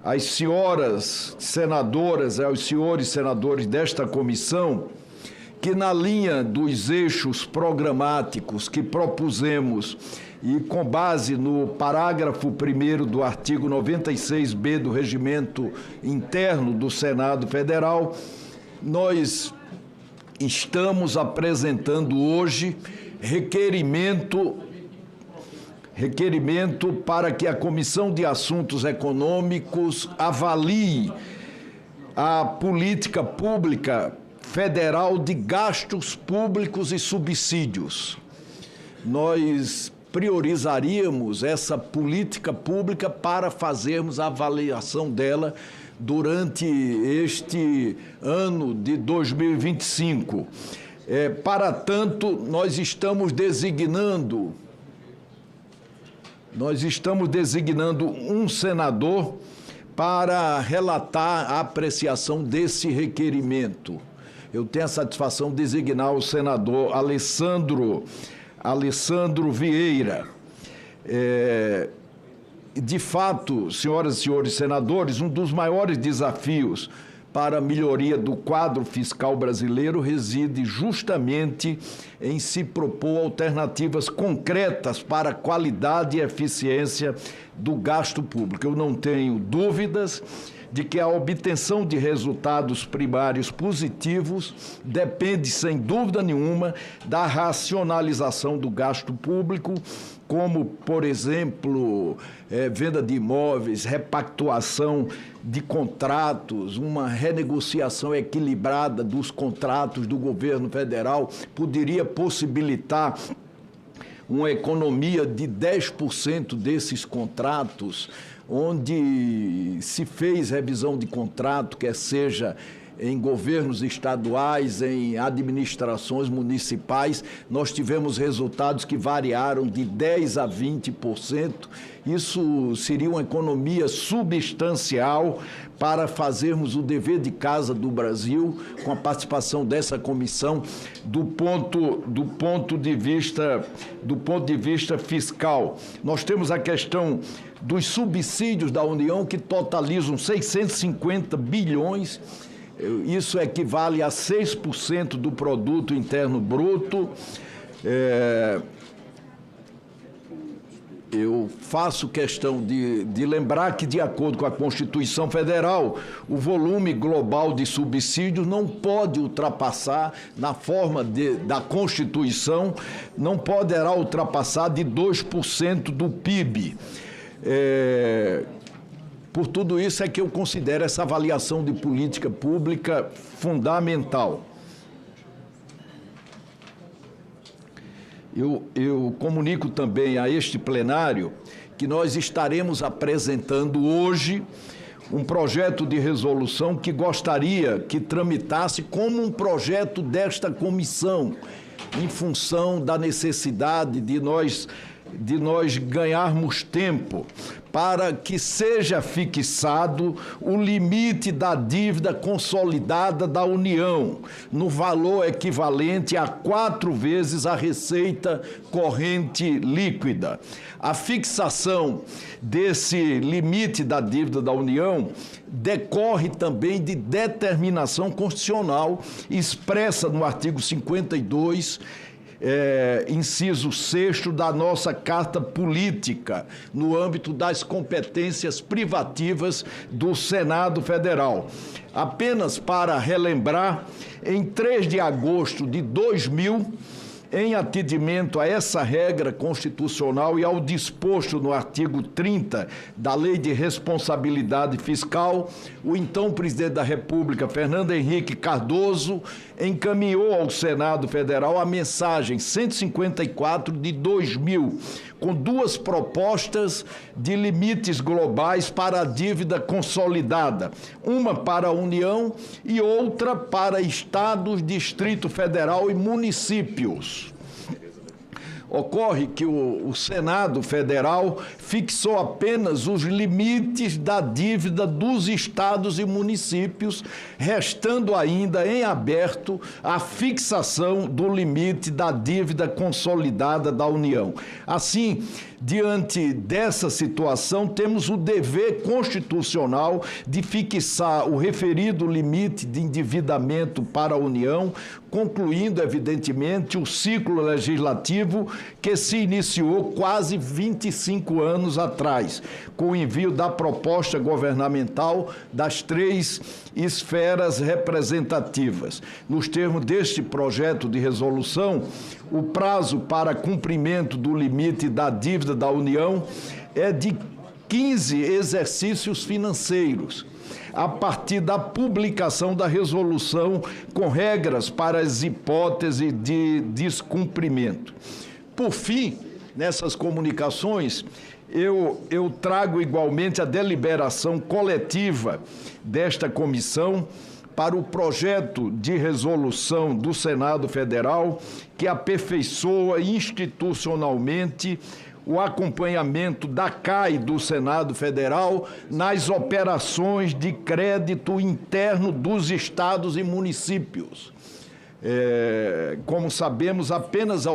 às senhoras senadoras, aos senhores senadores desta comissão, que na linha dos eixos programáticos que propusemos e com base no parágrafo 1º do artigo 96B do Regimento Interno do Senado Federal, nós estamos apresentando hoje requerimento para que a Comissão de Assuntos Econômicos avalie a política pública federal de gastos públicos e subsídios. Nós priorizaríamos essa política pública para fazermos a avaliação dela durante este ano de 2025. Para tanto, nós estamos designando um senador para relatar a apreciação desse requerimento. Eu tenho a satisfação de designar o senador Alessandro Vieira. De fato, senhoras e senhores senadores, um dos maiores desafios para a melhoria do quadro fiscal brasileiro reside justamente em se propor alternativas concretas para a qualidade e eficiência do gasto público. Eu não tenho dúvidas de que a obtenção de resultados primários positivos depende, sem dúvida nenhuma, da racionalização do gasto público como, por exemplo, venda de imóveis, repactuação de contratos, uma renegociação equilibrada dos contratos do governo federal, poderia possibilitar uma economia de 10% desses contratos, onde se fez revisão de contrato, quer seja em governos estaduais, em administrações municipais, nós tivemos resultados que variaram de 10% a 20%. Isso seria uma economia substancial para fazermos o dever de casa do Brasil, com a participação dessa comissão, do ponto de vista fiscal. Nós temos a questão dos subsídios da União, que totalizam 650 bilhões. Isso equivale a 6% do produto interno bruto. Eu faço questão de lembrar que, de acordo com a Constituição Federal, o volume global de subsídios não pode ultrapassar, na forma da Constituição, não poderá ultrapassar de 2% do PIB. Por tudo isso é que eu considero essa avaliação de política pública fundamental. Eu comunico também a este plenário que nós estaremos apresentando hoje um projeto de resolução que gostaria que tramitasse como um projeto desta comissão, em função da necessidade de nós ganharmos tempo para que seja fixado o limite da dívida consolidada da União, no valor equivalente a 4 vezes a receita corrente líquida. A fixação desse limite da dívida da União decorre também de determinação constitucional expressa no artigo 52, inciso 6º da nossa Carta Política, no âmbito das competências privativas do Senado Federal. Apenas para relembrar, em 3 de agosto de 2000, em atendimento a essa regra constitucional e ao disposto no artigo 30 da Lei de Responsabilidade Fiscal, o então presidente da República, Fernando Henrique Cardoso, encaminhou ao Senado Federal a mensagem 154 de 2000, com 2 propostas de limites globais para a dívida consolidada, uma para a União e outra para estados, Distrito Federal e municípios. Ocorre que o Senado Federal fixou apenas os limites da dívida dos estados e municípios, restando ainda em aberto a fixação do limite da dívida consolidada da União. Assim, diante dessa situação, temos o dever constitucional de fixar o referido limite de endividamento para a União, concluindo, evidentemente, o ciclo legislativo que se iniciou quase 25 anos atrás, com o envio da proposta governamental das 3 esferas representativas. Nos termos deste projeto de resolução, o prazo para cumprimento do limite da dívida da União é de 15 exercícios financeiros, a partir da publicação da resolução com regras para as hipóteses de descumprimento. Por fim, nessas comunicações, eu trago igualmente a deliberação coletiva desta comissão para o projeto de resolução do Senado Federal que aperfeiçoa institucionalmente o acompanhamento da CAI do Senado Federal nas operações de crédito interno dos estados e municípios. Como sabemos, apenas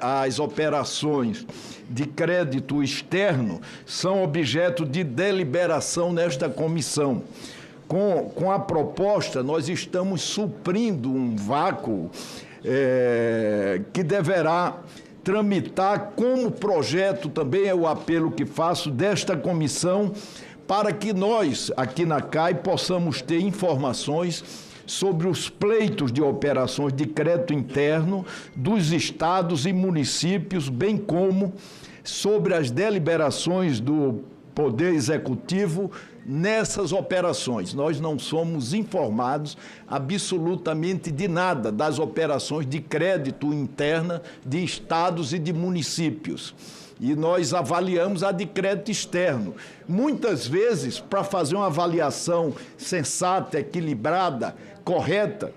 as operações de crédito externo são objeto de deliberação nesta comissão. Com a proposta, nós estamos suprindo um vácuo que deverá tramitar como projeto, também é o apelo que faço desta comissão, para que nós, aqui na CAI, possamos ter informações sobre os pleitos de operações de crédito interno dos estados e municípios, bem como sobre as deliberações do Poder Executivo nessas operações. Nós não somos informados absolutamente de nada das operações de crédito interna de estados e de municípios. E nós avaliamos a de crédito externo. Muitas vezes, para fazer uma avaliação sensata, equilibrada, correta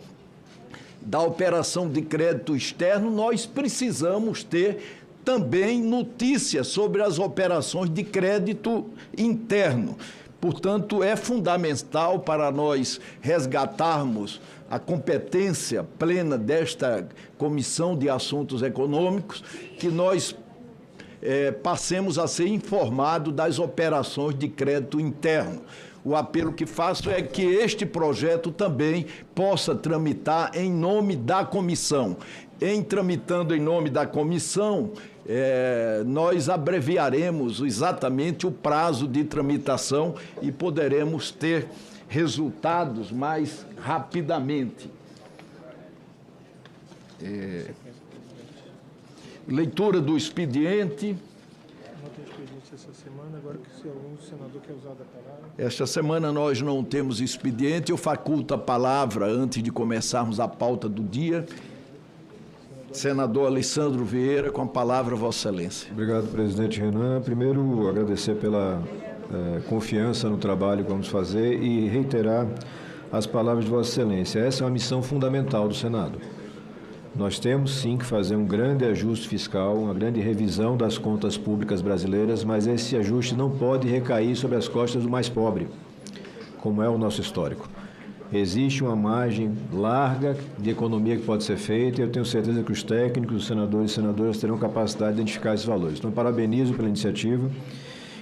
da operação de crédito externo, nós precisamos ter também notícias sobre as operações de crédito interno. Portanto, é fundamental para nós resgatarmos a competência plena desta Comissão de Assuntos Econômicos, que nós passemos a ser informados das operações de crédito interno. O apelo que faço é que este projeto também possa tramitar em nome da comissão. Em tramitando em nome da comissão, nós abreviaremos exatamente o prazo de tramitação e poderemos ter resultados mais rapidamente. Leitura do expediente. Não tem expediente essa semana, agora que se algum senador quer usar da palavra. Esta semana nós não temos expediente, eu faculto a palavra antes de começarmos a pauta do dia. Senador Alessandro Vieira, com a palavra, Vossa Excelência. Obrigado, presidente Renan. Primeiro, agradecer pela confiança no trabalho que vamos fazer e reiterar as palavras de Vossa Excelência. Essa é uma missão fundamental do Senado. Nós temos, sim, que fazer um grande ajuste fiscal, uma grande revisão das contas públicas brasileiras, mas esse ajuste não pode recair sobre as costas do mais pobre, como é o nosso histórico. Existe uma margem larga de economia que pode ser feita e eu tenho certeza que os técnicos, os senadores e senadoras terão capacidade de identificar esses valores. Então, parabenizo pela iniciativa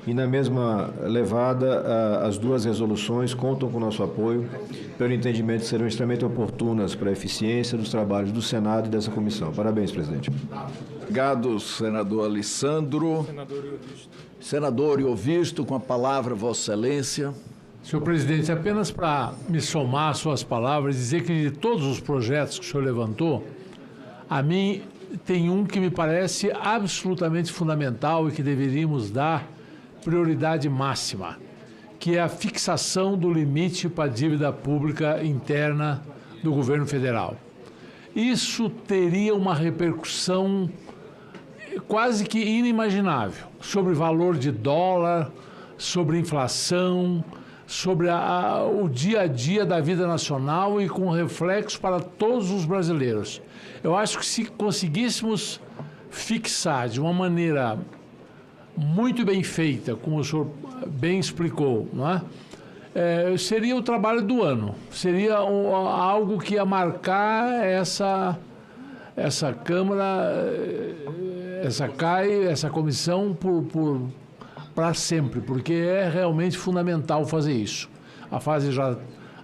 e, na mesma levada, as duas resoluções contam com o nosso apoio, pelo entendimento que serão extremamente oportunas para a eficiência dos trabalhos do Senado e dessa comissão. Parabéns, presidente. Obrigado, senador Alessandro. Senador Iovisto, com a palavra, Vossa Excelência. Senhor presidente, apenas para me somar às suas palavras, dizer que de todos os projetos que o senhor levantou, a mim tem um que me parece absolutamente fundamental e que deveríamos dar prioridade máxima, que é a fixação do limite para a dívida pública interna do governo federal. Isso teria uma repercussão quase que inimaginável sobre valor de dólar, sobre inflação, sobre o dia a dia da vida nacional e com reflexo para todos os brasileiros. Eu acho que se conseguíssemos fixar de uma maneira muito bem feita, como o senhor bem explicou, não é? Seria o trabalho do ano, seria algo que ia marcar essa Câmara, essa comissão para sempre, porque é realmente fundamental fazer isso. A fase já,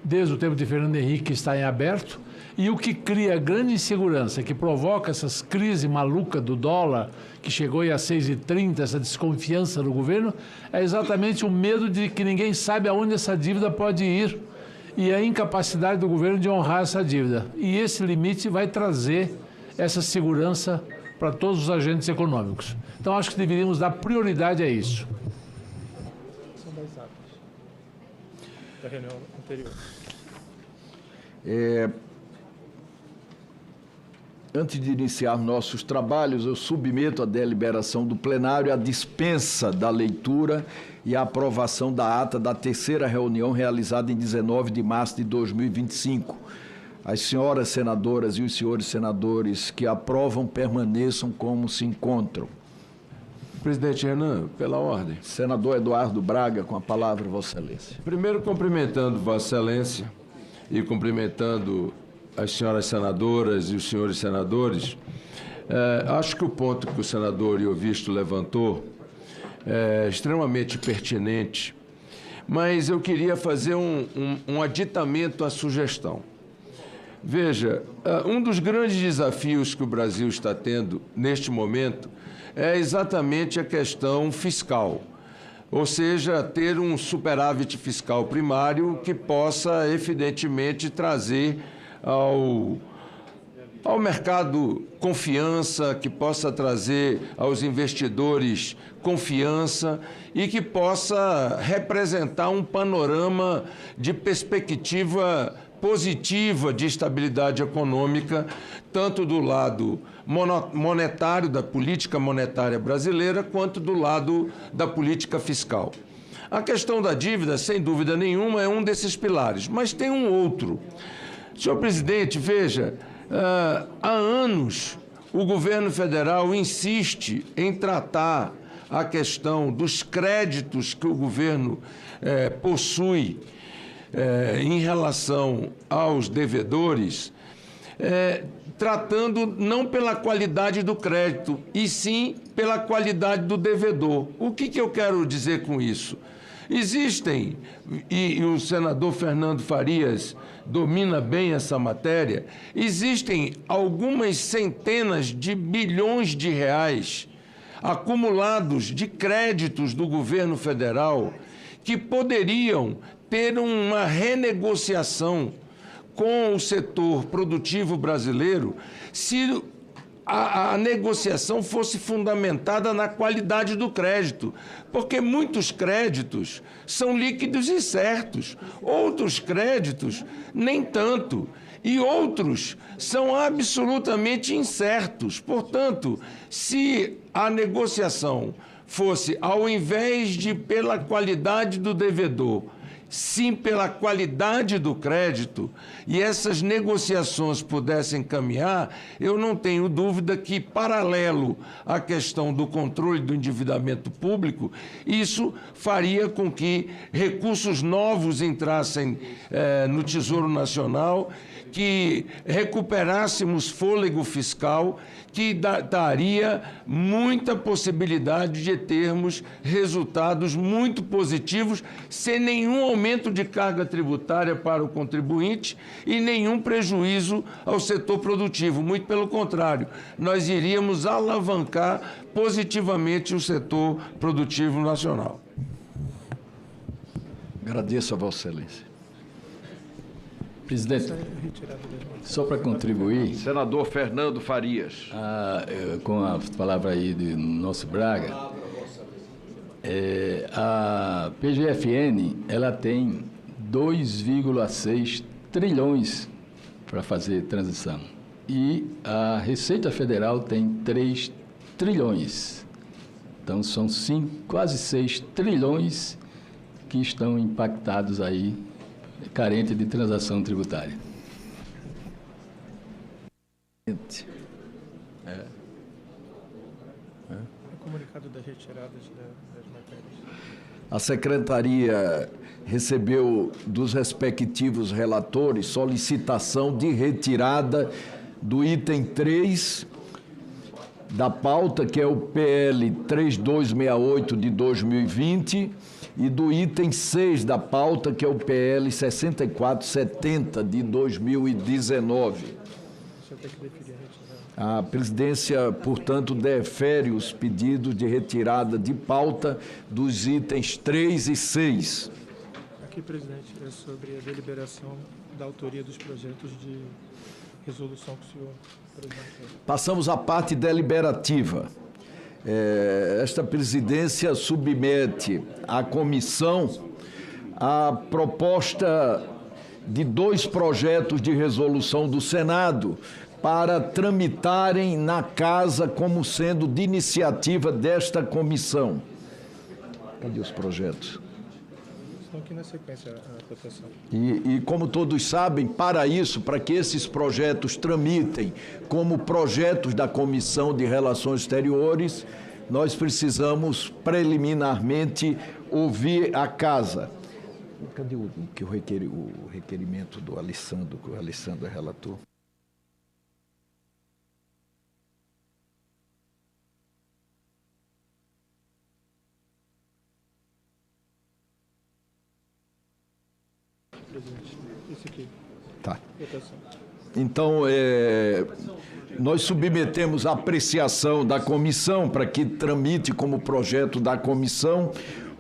desde o tempo de Fernando Henrique, está em aberto, e o que cria grande insegurança, que provoca essas crises malucas do dólar, que chegou a 6,30, essa desconfiança do governo, é exatamente o medo de que ninguém sabe aonde essa dívida pode ir e a incapacidade do governo de honrar essa dívida. E esse limite vai trazer essa segurança para todos os agentes econômicos. Então, acho que deveríamos dar prioridade a isso. São das atas da reunião anterior. Antes de iniciar nossos trabalhos, eu submeto à deliberação do plenário a dispensa da leitura e a aprovação da ata da terceira reunião realizada em 19 de março de 2025. As senhoras senadoras e os senhores senadores que aprovam permaneçam como se encontram. Presidente Renan, pela ordem. Senador Eduardo Braga, com a palavra, Vossa Excelência. Primeiro, cumprimentando Vossa Excelência e cumprimentando as senhoras senadoras e os senhores senadores, acho que o ponto que o senador Iovisto levantou é extremamente pertinente, mas eu queria fazer um aditamento à sugestão. Veja, um dos grandes desafios que o Brasil está tendo neste momento é exatamente a questão fiscal, ou seja, ter um superávit fiscal primário que possa, evidentemente, trazer ao mercado confiança, que possa trazer aos investidores confiança e que possa representar um panorama de perspectiva positiva de estabilidade econômica, tanto do lado monetário, da política monetária brasileira, quanto do lado da política fiscal. A questão da dívida, sem dúvida nenhuma, é um desses pilares, mas tem um outro. Senhor presidente, veja, há anos o governo federal insiste em tratar a questão dos créditos que o governo possui em relação aos devedores, tratando não pela qualidade do crédito, e sim pela qualidade do devedor. O que eu quero dizer com isso? Existem, e o senador Fernando Farias domina bem essa matéria, existem algumas centenas de bilhões de reais acumulados de créditos do governo federal que poderiam ter uma renegociação com o setor produtivo brasileiro se a negociação fosse fundamentada na qualidade do crédito, porque muitos créditos são líquidos e certos, outros créditos nem tanto, e outros são absolutamente incertos. Portanto, se a negociação fosse, ao invés de pela qualidade do devedor, sim pela qualidade do crédito, e essas negociações pudessem caminhar, eu não tenho dúvida que, paralelo à questão do controle do endividamento público, isso faria com que recursos novos entrassem no Tesouro Nacional, que recuperássemos fôlego fiscal, que daria muita possibilidade de termos resultados muito positivos, sem nenhum aumento de carga tributária para o contribuinte e nenhum prejuízo ao setor produtivo. Muito pelo contrário, nós iríamos alavancar positivamente o setor produtivo nacional. Agradeço a Vossa Excelência. Presidente, só para contribuir... Senador Fernando Farias. Com a palavra aí do nosso Braga, a PGFN ela tem 2,6 trilhões para fazer transição. E a Receita Federal tem 3 trilhões. Então, são quase 6 trilhões que estão impactados aí, carente de transação tributária. O comunicado das retiradas das matérias. A Secretaria recebeu dos respectivos relatores solicitação de retirada do item 3 da pauta, que é o PL 3268 de 2020, e do item 6 da pauta, que é o PL 6470 de 2019. Você tem que definir a retirada. A presidência, portanto, defere os pedidos de retirada de pauta dos itens 3 e 6. Aqui, presidente, é sobre a deliberação da autoria dos projetos de resolução que o senhor apresentou. Passamos à parte deliberativa. Esta presidência submete à comissão a proposta de 2 projetos de resolução do Senado para tramitarem na casa como sendo de iniciativa desta comissão. Cadê os projetos? Estão aqui na sequência a votação. E como todos sabem, para isso, para que esses projetos tramitem como projetos da Comissão de Relações Exteriores, nós precisamos preliminarmente ouvir a casa. Cadê o requerimento do Alessandro, que o Alessandro é relator? Esse aqui. Tá. Votação. Então, nós submetemos a apreciação da comissão para que tramite como projeto da comissão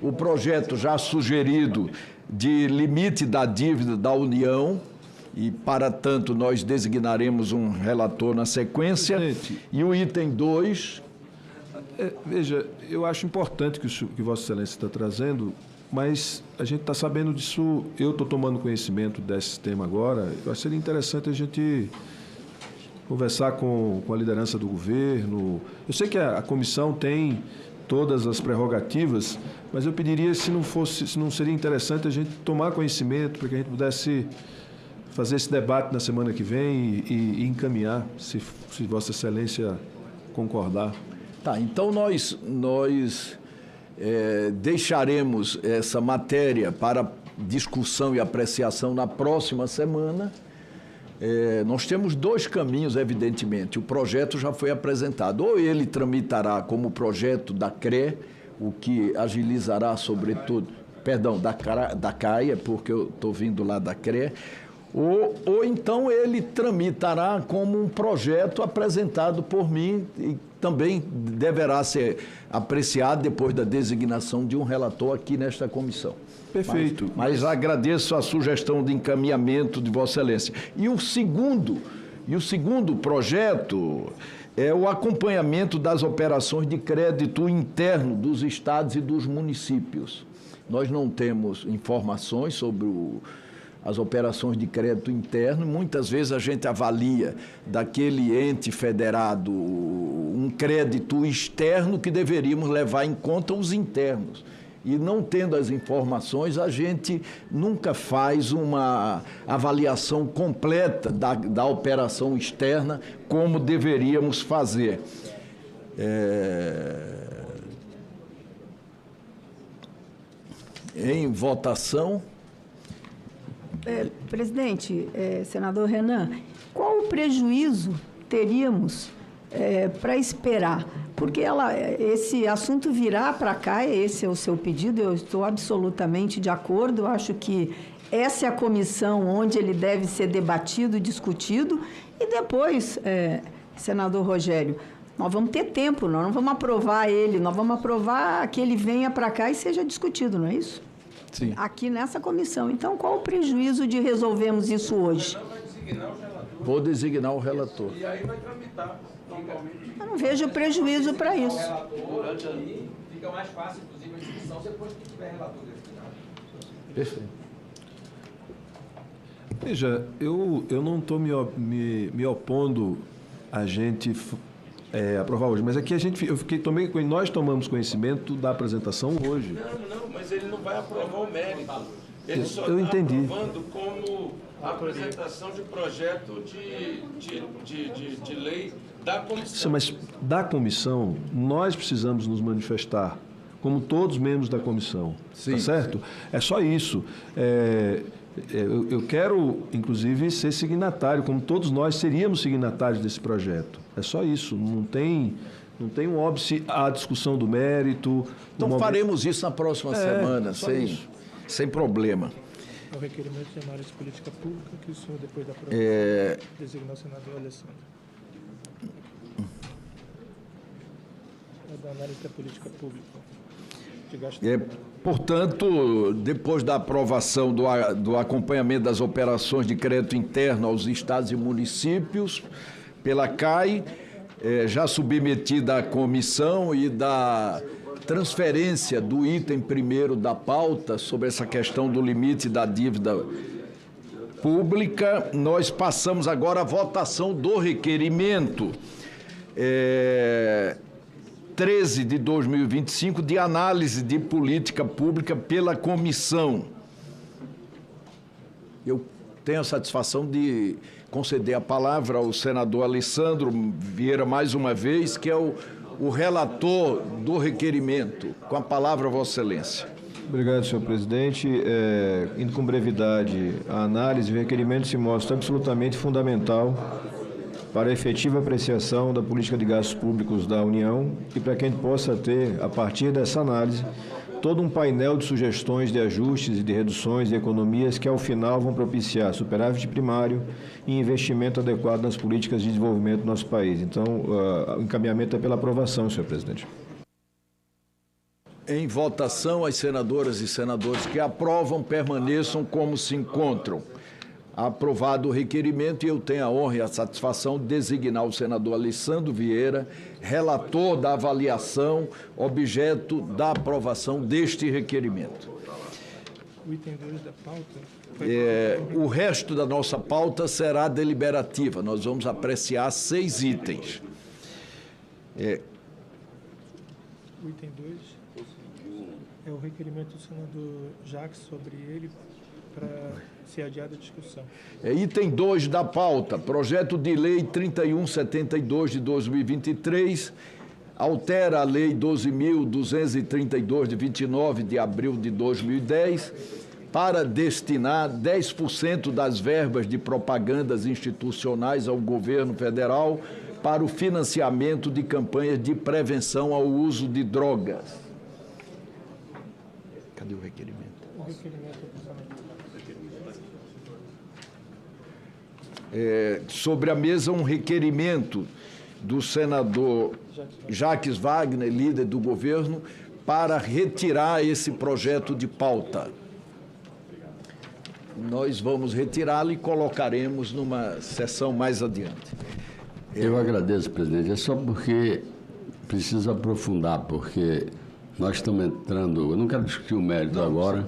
o projeto já sugerido de limite da dívida da União e, para tanto, nós designaremos um relator na sequência. Presidente. E o item 2... Veja, eu acho importante que Vossa Excelência está trazendo, mas a gente está sabendo disso, eu estou tomando conhecimento desse tema agora. Eu acho que seria interessante a gente conversar com a liderança do governo. Eu sei que a comissão tem todas as prerrogativas, mas eu pediria se não seria interessante a gente tomar conhecimento para que a gente pudesse fazer esse debate na semana que vem e encaminhar, se Vossa Excelência concordar. Tá, então nós deixaremos essa matéria para discussão e apreciação na próxima semana. Nós temos 2 caminhos, evidentemente. O projeto já foi apresentado. Ou ele tramitará como projeto da CRE, o que agilizará, sobretudo, da CAIA, porque eu estou vindo lá da CRE, ou então ele tramitará como um projeto apresentado por mim e também deverá ser apreciado depois da designação de um relator aqui nesta comissão. Perfeito. Mas agradeço a sugestão de encaminhamento de Vossa Excelência. E o segundo projeto é o acompanhamento das operações de crédito interno dos estados e dos municípios. Nós não temos informações sobre as operações de crédito interno. Muitas vezes a gente avalia daquele ente federado um crédito externo que deveríamos levar em conta os internos. E não tendo as informações, a gente nunca faz uma avaliação completa da operação externa como deveríamos fazer. Em votação... Presidente, senador Renan, qual o prejuízo teríamos para esperar? Porque esse assunto virá para cá, esse é o seu pedido, eu estou absolutamente de acordo, eu acho que essa é a comissão onde ele deve ser debatido, discutido, e depois, senador Rogério, nós vamos ter tempo, nós não vamos aprovar ele, nós vamos aprovar que ele venha para cá e seja discutido, não é isso? Sim. Aqui nessa comissão. Então, qual o prejuízo de resolvermos isso hoje? Vou designar o relator. E aí vai tramitar normalmente. Eu não vejo prejuízo para isso. Durante ali, fica mais fácil, inclusive, a discussão depois que tiver relator designado. Perfeito. Veja, eu não estou me opondo a gente aprovar hoje, mas aqui nós tomamos conhecimento da apresentação hoje. Não, mas ele não vai aprovar o mérito. Ele só Eu está entendi. aprovando como apresentação de projeto de lei da comissão. Mas da comissão, nós precisamos nos manifestar, como todos os membros da comissão. Sim, tá certo? É só isso. Eu quero, inclusive, ser signatário, como todos nós seríamos signatários desse projeto. É só isso. Não tem um óbice à discussão do mérito. Então faremos isso na próxima semana, sem problema. O requerimento de análise política pública que o senhor, depois da prova, designou o senador Alessandro. É da análise da política pública. De gasto Portanto, depois da aprovação do acompanhamento das operações de crédito interno aos estados e municípios pela CAI, já submetida à comissão e da transferência do item primeiro da pauta sobre essa questão do limite da dívida pública, nós passamos agora à votação do requerimento 13 de 2025 de análise de política pública pela comissão. Eu tenho a satisfação de conceder a palavra ao senador Alessandro Vieira mais uma vez, que é o relator do requerimento. Com a palavra, Vossa Excelência. Obrigado, senhor presidente. Indo com brevidade, a análise, o requerimento se mostra absolutamente fundamental para a efetiva apreciação da política de gastos públicos da União e para que a gente possa ter, a partir dessa análise, todo um painel de sugestões de ajustes e de reduções de economias que, ao final, vão propiciar superávit primário e investimento adequado nas políticas de desenvolvimento do nosso país. Então, o encaminhamento é pela aprovação, senhor presidente. Em votação, as senadoras e senadores que aprovam permaneçam como se encontram. Aprovado o requerimento, e eu tenho a honra e a satisfação de designar o senador Alessandro Vieira, relator da avaliação, objeto da aprovação deste requerimento. O item 2 da pauta... O resto da nossa pauta será deliberativa. Nós vamos apreciar 6 itens. O item 2 é o requerimento do senador Jacques sobre ele para ser adiada a discussão. Item 2 da pauta, projeto de lei 3172 de 2023, altera a lei 12.232 de 29 de abril de 2010 para destinar 10% das verbas de propagandas institucionais ao governo federal para o financiamento de campanhas de prevenção ao uso de drogas. Cadê o requerimento? O requerimento sobre a mesa um requerimento do senador Jacques Wagner, líder do governo, para retirar esse projeto de pauta. Nós vamos retirá-lo e colocaremos numa sessão mais adiante. Eu agradeço, presidente. É só porque preciso aprofundar, porque nós estamos entrando... Eu não quero discutir o mérito agora.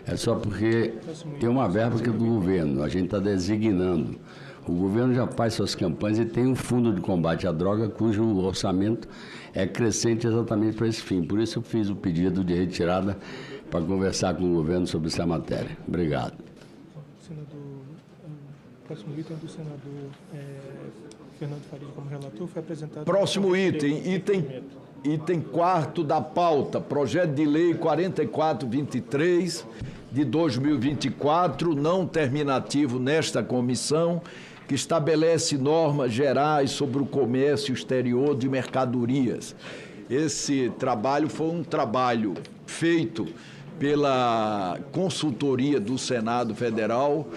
É só porque tem uma verba que é do governo. A gente está designando. O governo já faz suas campanhas e tem um fundo de combate à droga cujo orçamento é crescente exatamente para esse fim. Por isso eu fiz o pedido de retirada para conversar com o governo sobre essa matéria. Obrigado. Senador, o próximo item do senador Fernando Faria como relator foi apresentado... Próximo item 4º da pauta, projeto de lei 4423 de 2024, não terminativo nesta comissão, que estabelece normas gerais sobre o comércio exterior de mercadorias. Esse trabalho foi um trabalho feito pela consultoria do Senado Federal,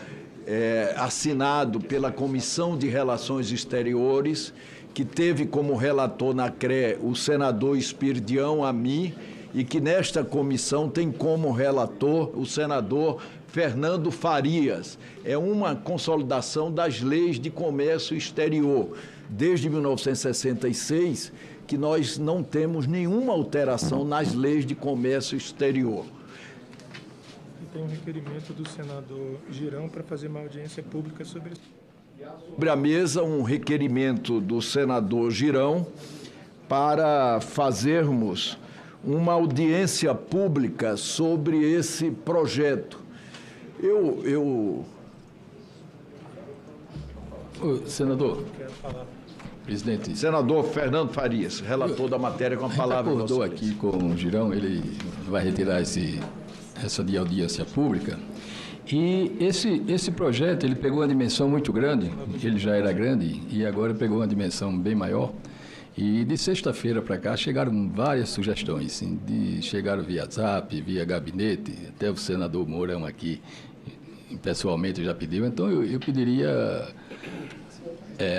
assinado pela Comissão de Relações Exteriores, que teve como relator na CRE o senador Espiridião Ami, e que nesta comissão tem como relator o senador Fernando Farias. É uma consolidação das leis de comércio exterior. Desde 1966, que nós não temos nenhuma alteração nas leis de comércio exterior. Tem um requerimento do senador Girão para fazer uma audiência pública sobre isso. Sobre a mesa, um requerimento do senador Girão para fazermos uma audiência pública sobre esse projeto. Senador, presidente. Senador Fernando Farias, relator da matéria, com a palavra. Acordou aqui com o Girão, ele vai retirar essa de audiência pública. E esse projeto, ele pegou uma dimensão muito grande, ele já era grande, e agora pegou uma dimensão bem maior. E de sexta-feira para cá chegaram várias sugestões, chegaram via WhatsApp, via gabinete, até o senador Mourão aqui pessoalmente já pediu. Então eu pediria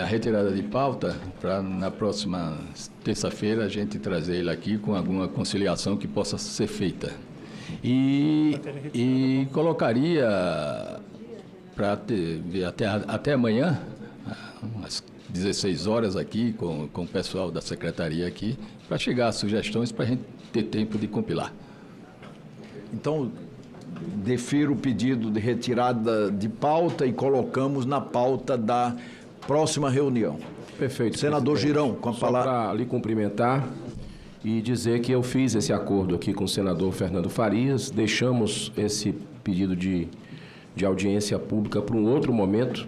a retirada de pauta para na próxima terça-feira a gente trazer ele aqui com alguma conciliação que possa ser feita. E colocaria para até amanhã, às 16 horas aqui, com o pessoal da secretaria aqui, para chegar às sugestões para a gente ter tempo de compilar. Então, defiro o pedido de retirada de pauta e colocamos na pauta da próxima reunião. Perfeito. Senador Girão, com a palavra. Só para lhe cumprimentar e dizer que eu fiz esse acordo aqui com o senador Fernando Farias, deixamos esse pedido de audiência pública para um outro momento.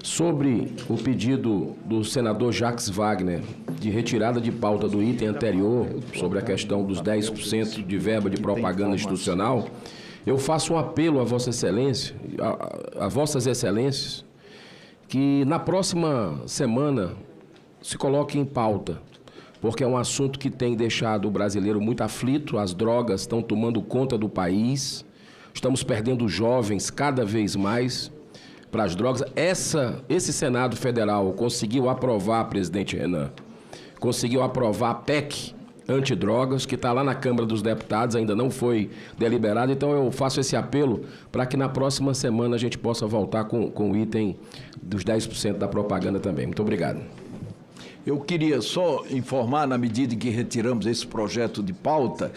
Sobre o pedido do senador Jacques Wagner de retirada de pauta do item anterior, sobre a questão dos 10% de verba de propaganda institucional, eu faço um apelo a Vossa Excelência, a Vossas Excelências, que na próxima semana se coloque em pauta, porque é um assunto que tem deixado o brasileiro muito aflito, as drogas estão tomando conta do país, estamos perdendo jovens cada vez mais para as drogas. Esse Senado Federal conseguiu aprovar, presidente Renan, conseguiu aprovar a PEC antidrogas, que está lá na Câmara dos Deputados, ainda não foi deliberado. Então eu faço esse apelo para que na próxima semana a gente possa voltar com o item dos 10% da propaganda também. Muito obrigado. Eu queria só informar, na medida em que retiramos esse projeto de pauta,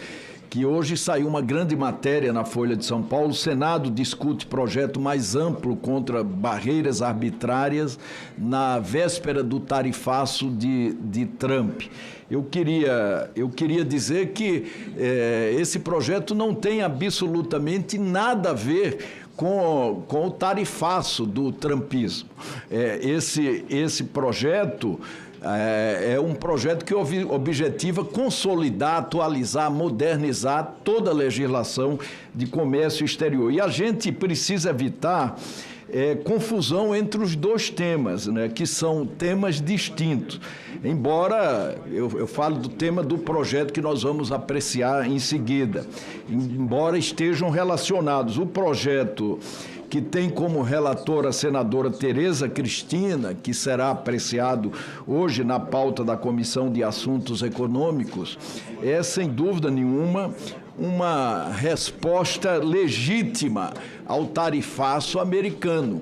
que hoje saiu uma grande matéria na Folha de São Paulo. O Senado discute projeto mais amplo contra barreiras arbitrárias na véspera do tarifaço de Trump. Eu queria dizer que esse projeto não tem absolutamente nada a ver com o tarifaço do trumpismo. Esse projeto é um projeto que objetiva consolidar, atualizar, modernizar toda a legislação de comércio exterior. E a gente precisa evitar confusão entre os dois temas, né, que são temas distintos. Embora eu falo do tema do projeto que nós vamos apreciar em seguida, embora estejam relacionados. O projeto que tem como relatora a senadora Tereza Cristina, que será apreciado hoje na pauta da Comissão de Assuntos Econômicos, é, sem dúvida nenhuma, uma resposta legítima ao tarifaço americano.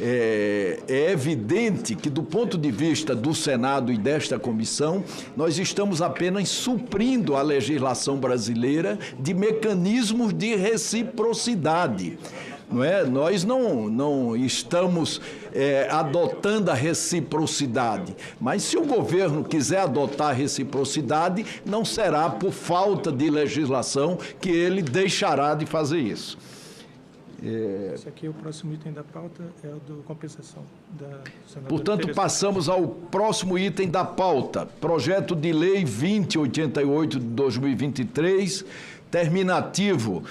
É evidente que, do ponto de vista do Senado e desta comissão, nós estamos apenas suprindo a legislação brasileira de mecanismos de reciprocidade. Não é? Nós não estamos adotando a reciprocidade, mas se o governo quiser adotar a reciprocidade, não será por falta de legislação que ele deixará de fazer isso. Esse aqui é o próximo item da pauta, é o do compensação da senadora. Portanto, Tereza. passamos ao próximo item da pauta, projeto de lei 2088 de 2023, terminativo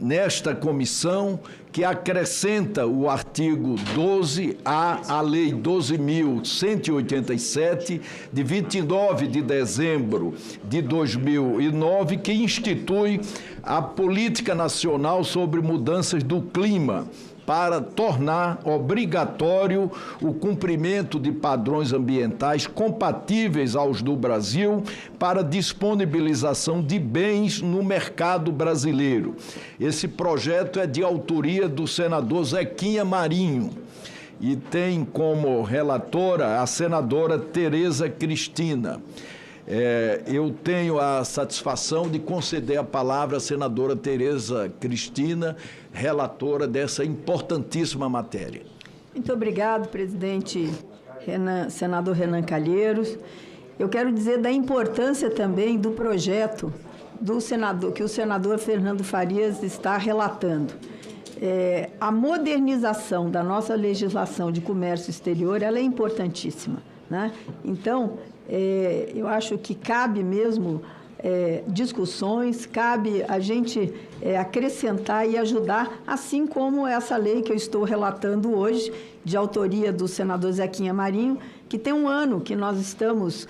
nesta comissão, que acrescenta o artigo 12A à Lei 12.187, de 29 de dezembro de 2009, que institui a Política Nacional sobre Mudanças do Clima, para tornar obrigatório o cumprimento de padrões ambientais compatíveis aos do Brasil para disponibilização de bens no mercado brasileiro. Esse projeto é de autoria do senador Zequinha Marinho e tem como relatora a senadora Tereza Cristina. Eu tenho a satisfação de conceder a palavra à senadora Tereza Cristina, relatora dessa importantíssima matéria. Muito obrigado, presidente senador Renan Calheiros. Eu quero dizer da importância também do projeto do senador, que o senador Fernando Farias está relatando. A modernização da nossa legislação de comércio exterior, ela é importantíssima, né? Então, eu acho que cabe mesmo discussões, cabe a gente acrescentar e ajudar, assim como essa lei que eu estou relatando hoje, de autoria do senador Zequinha Marinho, que tem um ano que nós estamos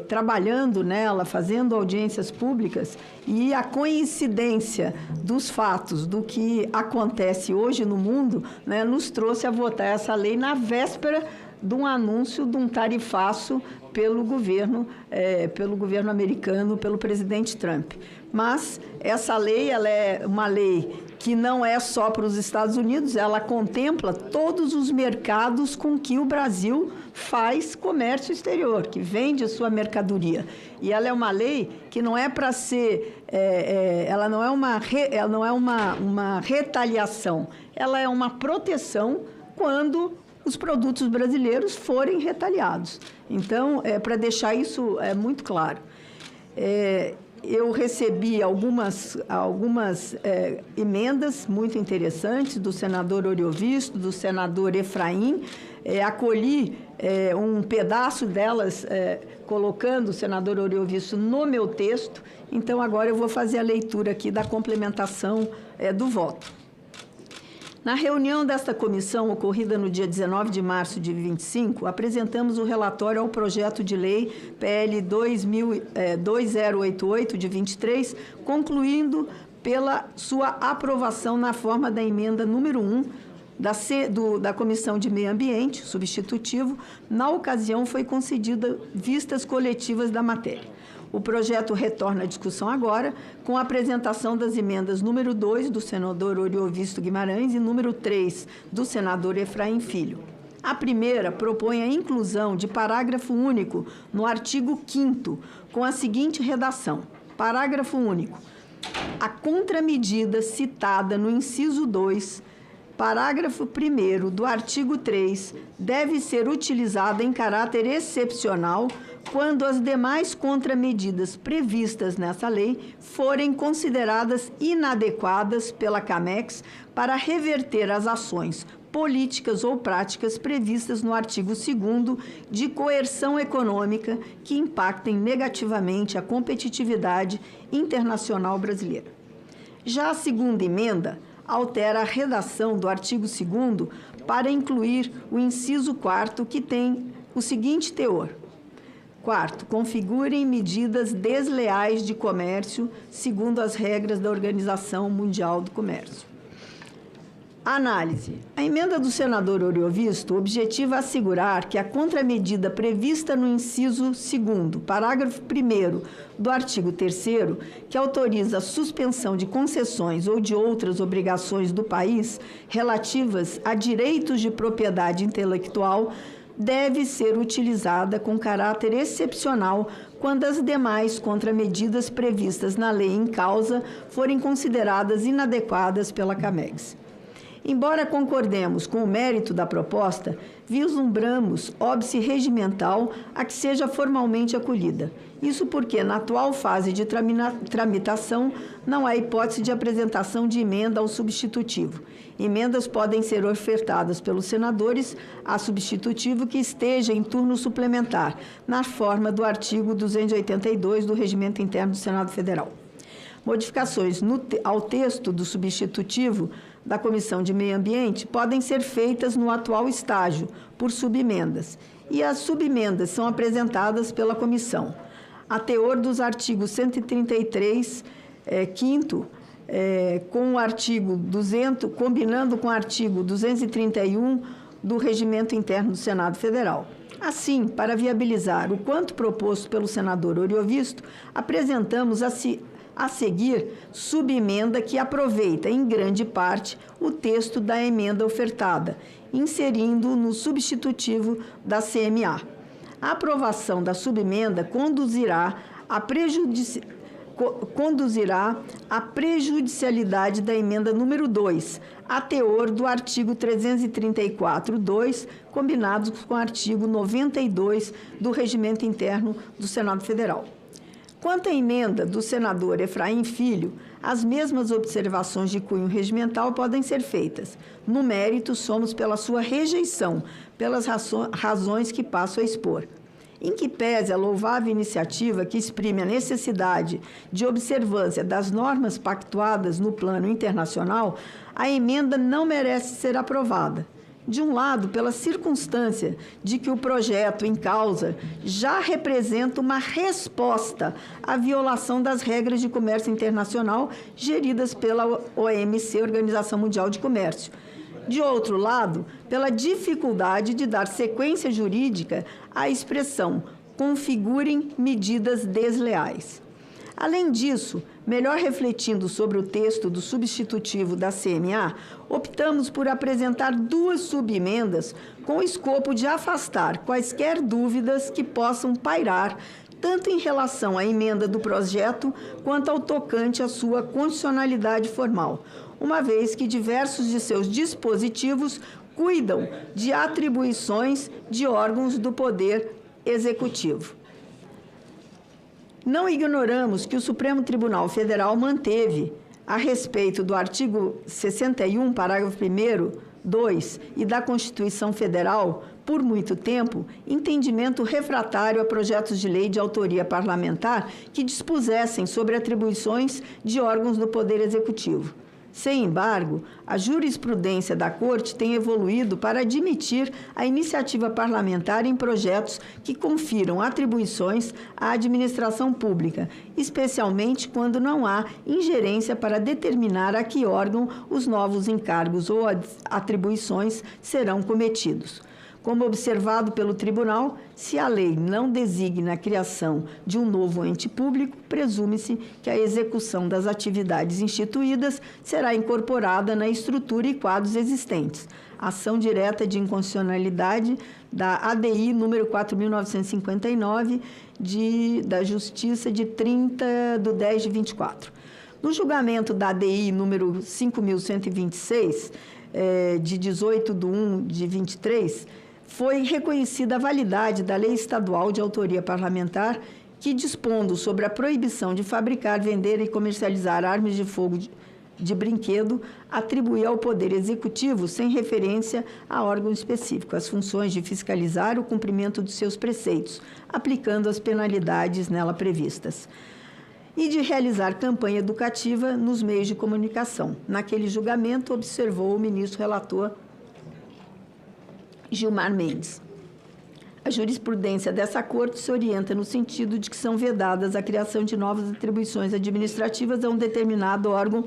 trabalhando nela, fazendo audiências públicas, e a coincidência dos fatos, do que acontece hoje no mundo, né, nos trouxe a votar essa lei na véspera de um anúncio de um tarifaço pelo governo americano, pelo presidente Trump. Mas essa lei, ela é uma lei que não é só para os Estados Unidos, ela contempla todos os mercados com que o Brasil faz comércio exterior, que vende a sua mercadoria. E ela é uma lei que não é para ser, ela não é uma retaliação, ela é uma proteção quando os produtos brasileiros forem retaliados. Então, para deixar isso muito claro, eu recebi algumas emendas muito interessantes do senador Oriovisto, do senador Efraim, acolhi um pedaço delas, colocando o senador Oriovisto no meu texto. Então, agora eu vou fazer a leitura aqui da complementação do voto. Na reunião desta comissão, ocorrida no dia 19 de março de 2025, apresentamos o relatório ao projeto de lei PL 2088 de 23, concluindo pela sua aprovação na forma da emenda número 1 da Comissão de Meio Ambiente, substitutivo. Na ocasião, foi concedida vistas coletivas da matéria. O projeto retorna à discussão agora com a apresentação das emendas número 2 do senador Oriovisto Guimarães e número 3 do senador Efraim Filho. A primeira propõe a inclusão de parágrafo único no artigo 5º, com a seguinte redação. Parágrafo único. A contramedida citada no inciso 2, parágrafo 1º do artigo 3, deve ser utilizada em caráter excepcional quando as demais contramedidas previstas nessa lei forem consideradas inadequadas pela CAMEX para reverter as ações políticas ou práticas previstas no artigo 2º de coerção econômica que impactem negativamente a competitividade internacional brasileira. Já a segunda emenda altera a redação do artigo 2º para incluir o inciso 4º, que tem o seguinte teor. Quarto, configurem medidas desleais de comércio segundo as regras da Organização Mundial do Comércio. Análise. A emenda do senador Oriovisto objetiva assegurar que a contramedida prevista no inciso 2º, parágrafo 1º do artigo 3º, que autoriza a suspensão de concessões ou de outras obrigações do país relativas a direitos de propriedade intelectual, deve ser utilizada com caráter excepcional quando as demais contramedidas previstas na lei em causa forem consideradas inadequadas pela CAMEX. Embora concordemos com o mérito da proposta, vislumbramos óbice regimental a que seja formalmente acolhida. Isso porque, na atual fase de tramitação, não há hipótese de apresentação de emenda ao substitutivo. Emendas podem ser ofertadas pelos senadores a substitutivo que esteja em turno suplementar, na forma do artigo 282 do Regimento Interno do Senado Federal. Modificações ao texto do substitutivo da Comissão de Meio Ambiente podem ser feitas no atual estágio, por subemendas, e as subemendas são apresentadas pela comissão. A teor dos artigos 133, 5º, com o artigo 200, combinando com o artigo 231 do Regimento Interno do Senado Federal. Assim, para viabilizar o quanto proposto pelo senador Oriovisto, apresentamos a seguir subemenda que aproveita, em grande parte, o texto da emenda ofertada, inserindo no substitutivo da CMA. A aprovação da subemenda conduzirá à prejudicialidade da emenda número 2, a teor do artigo 334.2, combinados com o artigo 92 do Regimento Interno do Senado Federal. Quanto à emenda do senador Efraim Filho, as mesmas observações de cunho regimental podem ser feitas. No mérito, somos pela sua rejeição, pelas razões que passo a expor. Em que pese a louvável iniciativa que exprime a necessidade de observância das normas pactuadas no plano internacional, a emenda não merece ser aprovada. De um lado, pela circunstância de que o projeto em causa já representa uma resposta à violação das regras de comércio internacional geridas pela OMC, Organização Mundial de Comércio. De outro lado, pela dificuldade de dar sequência jurídica à expressão configurem medidas desleais. Além disso, melhor refletindo sobre o texto do substitutivo da CMA, optamos por apresentar duas subemendas com o escopo de afastar quaisquer dúvidas que possam pairar, tanto em relação à emenda do projeto quanto ao tocante à sua constitucionalidade formal, uma vez que diversos de seus dispositivos cuidam de atribuições de órgãos do Poder Executivo. Não ignoramos que o Supremo Tribunal Federal manteve, a respeito do artigo 61, parágrafo 1º, 2 e da Constituição Federal, por muito tempo, entendimento refratário a projetos de lei de autoria parlamentar que dispusessem sobre atribuições de órgãos do Poder Executivo. Sem embargo, a jurisprudência da Corte tem evoluído para admitir a iniciativa parlamentar em projetos que confiram atribuições à administração pública, especialmente quando não há ingerência para determinar a que órgão os novos encargos ou atribuições serão cometidos. Como observado pelo tribunal, se a lei não designa a criação de um novo ente público, presume-se que a execução das atividades instituídas será incorporada na estrutura e quadros existentes. Ação direta de inconstitucionalidade da ADI número 4.959, da Justiça de 30/10/24. No julgamento da ADI número 5.126, de 18/1/23, foi reconhecida a validade da Lei Estadual de Autoria Parlamentar, que, dispondo sobre a proibição de fabricar, vender e comercializar armas de fogo de brinquedo, atribuía ao Poder Executivo, sem referência a órgão específico, as funções de fiscalizar o cumprimento dos seus preceitos, aplicando as penalidades nela previstas, e de realizar campanha educativa nos meios de comunicação. Naquele julgamento, observou o ministro relator Gilmar Mendes. A jurisprudência dessa Corte se orienta no sentido de que são vedadas a criação de novas atribuições administrativas a um determinado órgão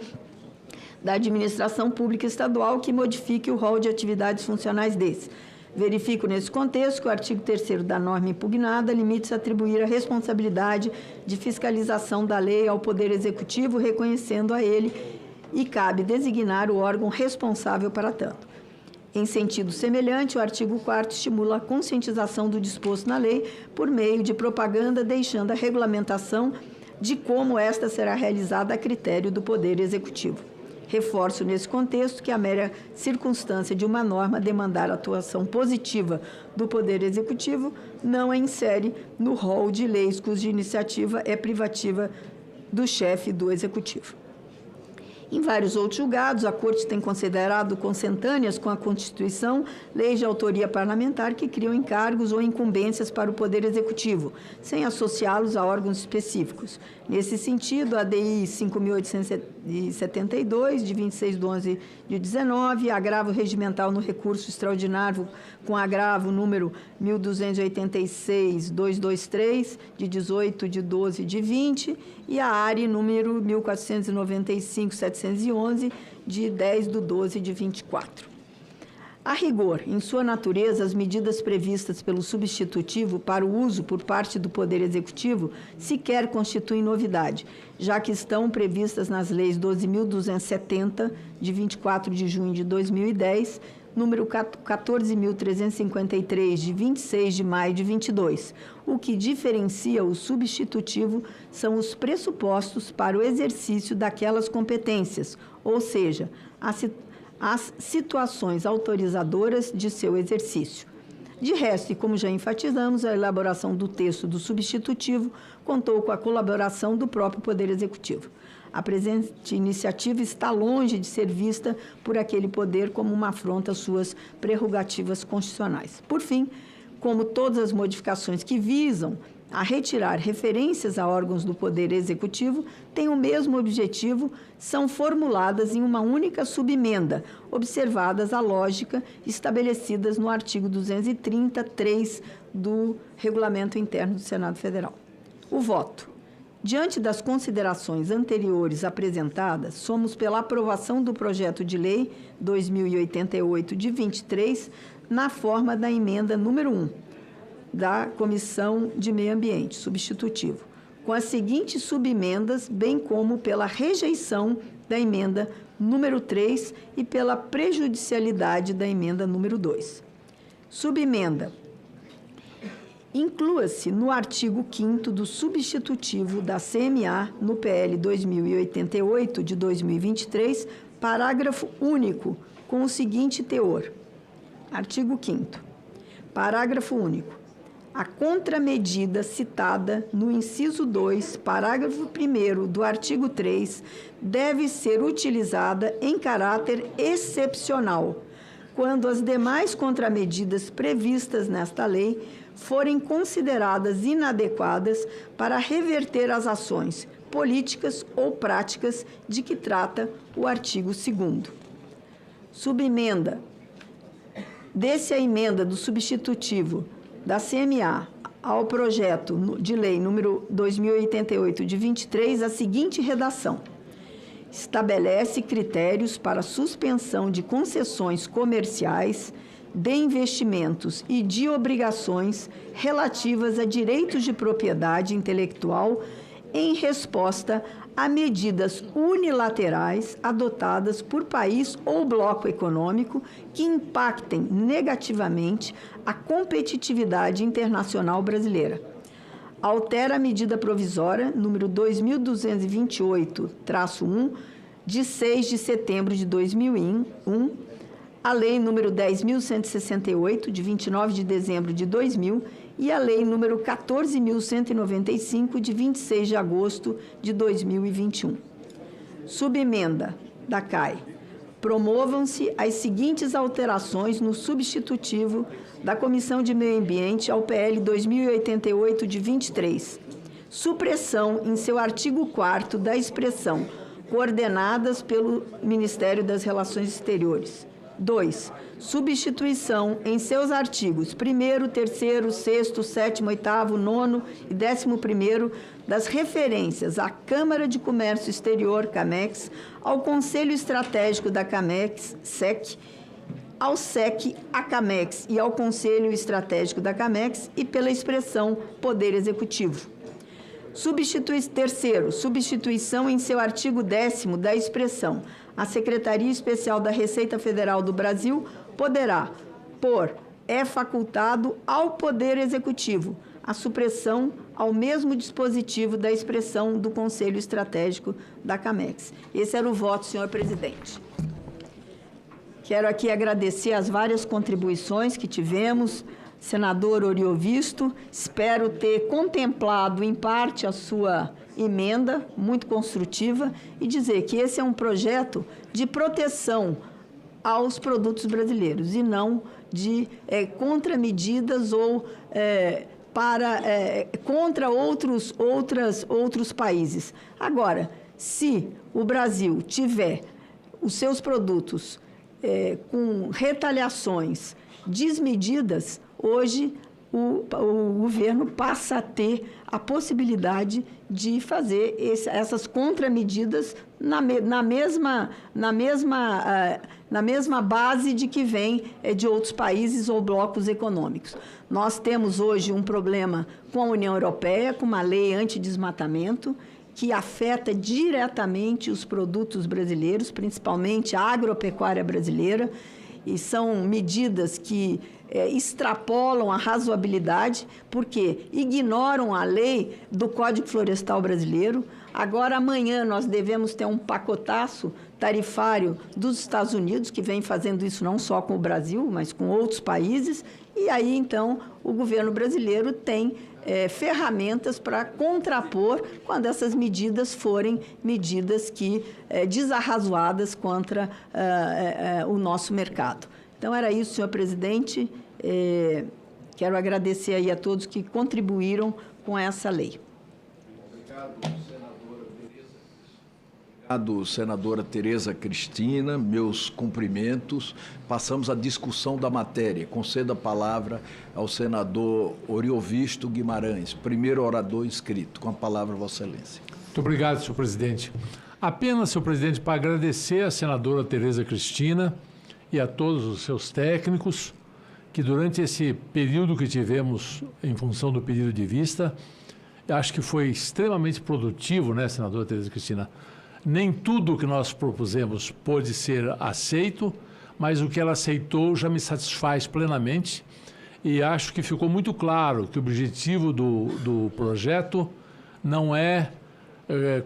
da administração pública estadual que modifique o rol de atividades funcionais desse. Verifico nesse contexto que o artigo 3º da norma impugnada limita-se a atribuir a responsabilidade de fiscalização da lei ao Poder Executivo, reconhecendo a ele, e cabe designar o órgão responsável para tanto. Em sentido semelhante, o artigo 4º estimula a conscientização do disposto na lei por meio de propaganda, deixando a regulamentação de como esta será realizada a critério do Poder Executivo. Reforço nesse contexto que a mera circunstância de uma norma demandar atuação positiva do Poder Executivo não a insere no rol de leis cuja iniciativa é privativa do chefe do Executivo. Em vários outros julgados, a Corte tem considerado consentâneas com a Constituição leis de autoria parlamentar que criam encargos ou incumbências para o Poder Executivo, sem associá-los a órgãos específicos. Nesse sentido, a ADI 5.872, de 26/11/19, agravo regimental no recurso extraordinário com agravo número 1286-223, de 18/12/20, e a ARE número 1495-711, de 10/12/24. A rigor, em sua natureza, as medidas previstas pelo substitutivo para o uso por parte do Poder Executivo sequer constituem novidade, já que estão previstas nas leis 12.270, de 24 de junho de 2010, número 14.353, de 26 de maio de 22. O que diferencia o substitutivo são os pressupostos para o exercício daquelas competências, ou seja, as situações autorizadoras de seu exercício. De resto, e como já enfatizamos, a elaboração do texto do substitutivo contou com a colaboração do próprio Poder Executivo. A presente iniciativa está longe de ser vista por aquele poder como uma afronta às suas prerrogativas constitucionais. Por fim, como todas as modificações que visam a retirar referências a órgãos do Poder Executivo têm o mesmo objetivo, são formuladas em uma única subemenda, observadas a lógica estabelecidas no artigo 230-3 do Regulamento Interno do Senado Federal. O voto. Diante das considerações anteriores apresentadas, somos pela aprovação do projeto de lei 2088 de 23, na forma da emenda número 1, da Comissão de Meio Ambiente, substitutivo, com as seguintes subemendas, bem como pela rejeição da emenda número 3 e pela prejudicialidade da emenda número 2. Subemenda. Inclua-se no artigo 5º do substitutivo da CMA no PL 2088 de 2023, parágrafo único, com o seguinte teor. Artigo 5º. Parágrafo único. A contramedida citada no inciso 2, parágrafo 1º do artigo 3, deve ser utilizada em caráter excepcional, quando as demais contramedidas previstas nesta lei forem consideradas inadequadas para reverter as ações políticas ou práticas de que trata o artigo 2º. Subemenda. Desse a emenda do substitutivo da CMA ao projeto de lei número 2088 de 23, a seguinte redação: estabelece critérios para suspensão de concessões comerciais de investimentos e de obrigações relativas a direitos de propriedade intelectual em resposta a medidas unilaterais adotadas por país ou bloco econômico que impactem negativamente a competitividade internacional brasileira. Altera a medida provisória número 2228-1, de 6 de setembro de 2001, a Lei número 10.168, de 29 de dezembro de 2000, e a Lei número 14.195, de 26 de agosto de 2021. Subemenda da CAI. Promovam-se as seguintes alterações no substitutivo da Comissão de Meio Ambiente ao PL 2088, de 23. Supressão, em seu artigo 4º, da expressão coordenadas pelo Ministério das Relações Exteriores. 2. Substituição em seus artigos 1º, 3º, 6º, 7º, 8º, 9º e 11º das referências à Câmara de Comércio Exterior, CAMEX, ao Conselho Estratégico da CAMEX, SEC, ao SEC, a CAMEX e ao Conselho Estratégico da CAMEX e pela expressão Poder Executivo. Terceiro, substituição em seu artigo 10º da expressão a Secretaria Especial da Receita Federal do Brasil poderá, é facultado ao Poder Executivo a supressão ao mesmo dispositivo da expressão do Conselho Estratégico da CAMEX. Esse era o voto, senhor presidente. Quero aqui agradecer as várias contribuições que tivemos. Senador Oriovisto, espero ter contemplado em parte a sua emenda, muito construtiva, e dizer que esse é um projeto de proteção aos produtos brasileiros e não de contramedidas ou contra outros países. Agora, se o Brasil tiver os seus produtos com retaliações desmedidas, hoje o governo passa a ter a possibilidade de fazer essas contramedidas na mesma base de que vem de outros países ou blocos econômicos. Nós temos hoje um problema com a União Europeia, com uma lei antidesmatamento, que afeta diretamente os produtos brasileiros, principalmente a agropecuária brasileira, e são medidas que extrapolam a razoabilidade, porque ignoram a lei do Código Florestal brasileiro. Agora, amanhã, nós devemos ter um pacotaço tarifário dos Estados Unidos, que vem fazendo isso não só com o Brasil, mas com outros países, e aí, então, o governo brasileiro tem ferramentas para contrapor quando essas medidas forem medidas que desarrazoadas contra o nosso mercado. Então, era isso, senhor presidente. Quero agradecer aí a todos que contribuíram com essa lei. Obrigado, senadora Tereza Cristina. Meus cumprimentos. Passamos à discussão da matéria. Concedo a palavra ao senador Oriovisto Guimarães, primeiro orador inscrito. Com a palavra, Vossa Excelência. Muito obrigado, senhor presidente. Apenas, senhor presidente, para agradecer à senadora Tereza Cristina e a todos os seus técnicos, que durante esse período que tivemos em função do pedido de vista, acho que foi extremamente produtivo, né, senadora Tereza Cristina? Nem tudo que nós propusemos pôde ser aceito, mas o que ela aceitou já me satisfaz plenamente e acho que ficou muito claro que o objetivo do projeto não é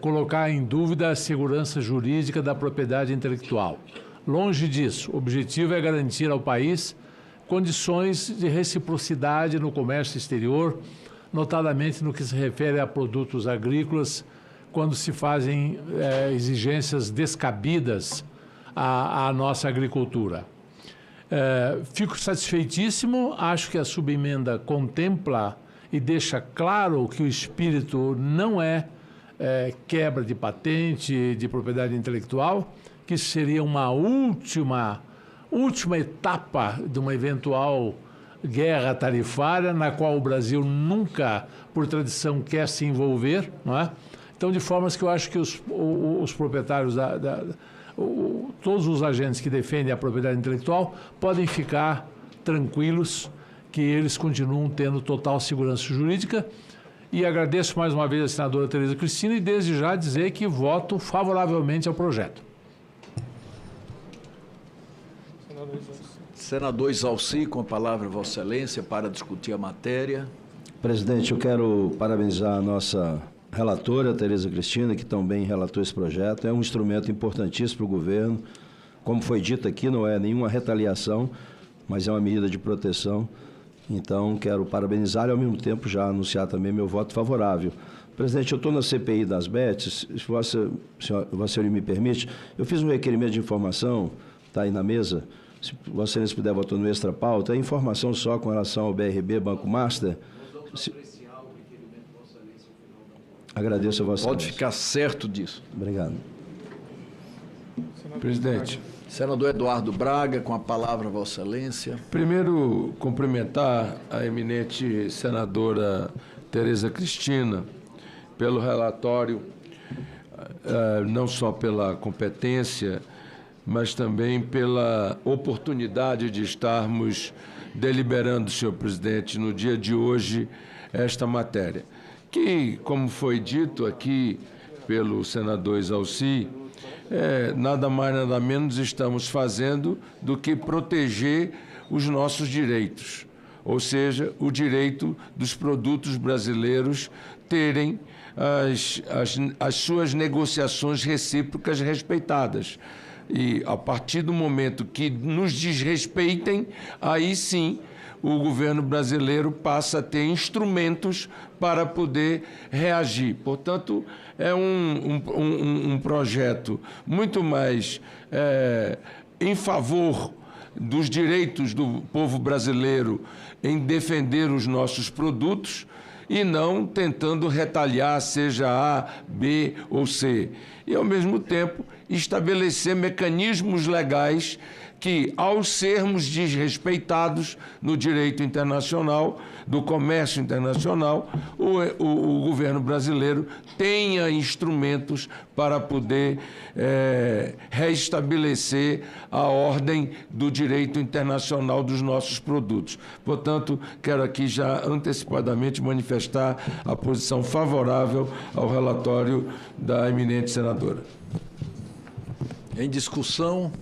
colocar em dúvida a segurança jurídica da propriedade intelectual. Longe disso, o objetivo é garantir ao país condições de reciprocidade no comércio exterior, notadamente no que se refere a produtos agrícolas, quando se fazem exigências descabidas à nossa agricultura. Fico satisfeitíssimo, acho que a subemenda contempla e deixa claro que o espírito não é quebra de patente, de propriedade intelectual, que isso seria uma última etapa de uma eventual guerra tarifária, na qual o Brasil nunca, por tradição, quer se envolver, não é? Então, de formas que eu acho que os proprietários, todos os agentes que defendem a propriedade intelectual podem ficar tranquilos, que eles continuam tendo total segurança jurídica. E agradeço mais uma vez a senadora Tereza Cristina e desde já dizer que voto favoravelmente ao projeto. Senador Isalci, com a palavra, Vossa Excelência, para discutir a matéria. Presidente, eu quero parabenizar a nossa relatora, Tereza Cristina, que também relatou esse projeto. É um instrumento importantíssimo para o governo. Como foi dito aqui, não é nenhuma retaliação, mas é uma medida de proteção. Então, quero parabenizar e, ao mesmo tempo, já anunciar também meu voto favorável. Presidente, eu estou na CPI das BETs, se Vossa Senhoria me permite, eu fiz um requerimento de informação, está aí na mesa, se Vossa Excelência puder votar no extra pauta, é informação só com relação ao BRB, Banco Master. Agradeço a Vossa Excelência. Pode ficar certo disso. Obrigado. Presidente. Senador Eduardo Braga, com a palavra, Vossa Excelência. Primeiro, cumprimentar a eminente senadora Tereza Cristina pelo relatório, não só pela competência, mas também pela oportunidade de estarmos deliberando, senhor presidente, no dia de hoje, esta matéria, que, como foi dito aqui pelo senador Isalci, nada mais, nada menos estamos fazendo do que proteger os nossos direitos, ou seja, o direito dos produtos brasileiros terem as suas negociações recíprocas respeitadas. E, a partir do momento que nos desrespeitem, aí sim o governo brasileiro passa a ter instrumentos para poder reagir. Portanto, é um projeto muito mais em favor dos direitos do povo brasileiro em defender os nossos produtos e não tentando retaliar, seja A, B ou C. E, ao mesmo tempo, estabelecer mecanismos legais que, ao sermos desrespeitados no direito internacional, do comércio internacional, o governo brasileiro tenha instrumentos para poder reestabelecer a ordem do direito internacional dos nossos produtos. Portanto, quero aqui já antecipadamente manifestar a posição favorável ao relatório da eminente senadora. Em discussão,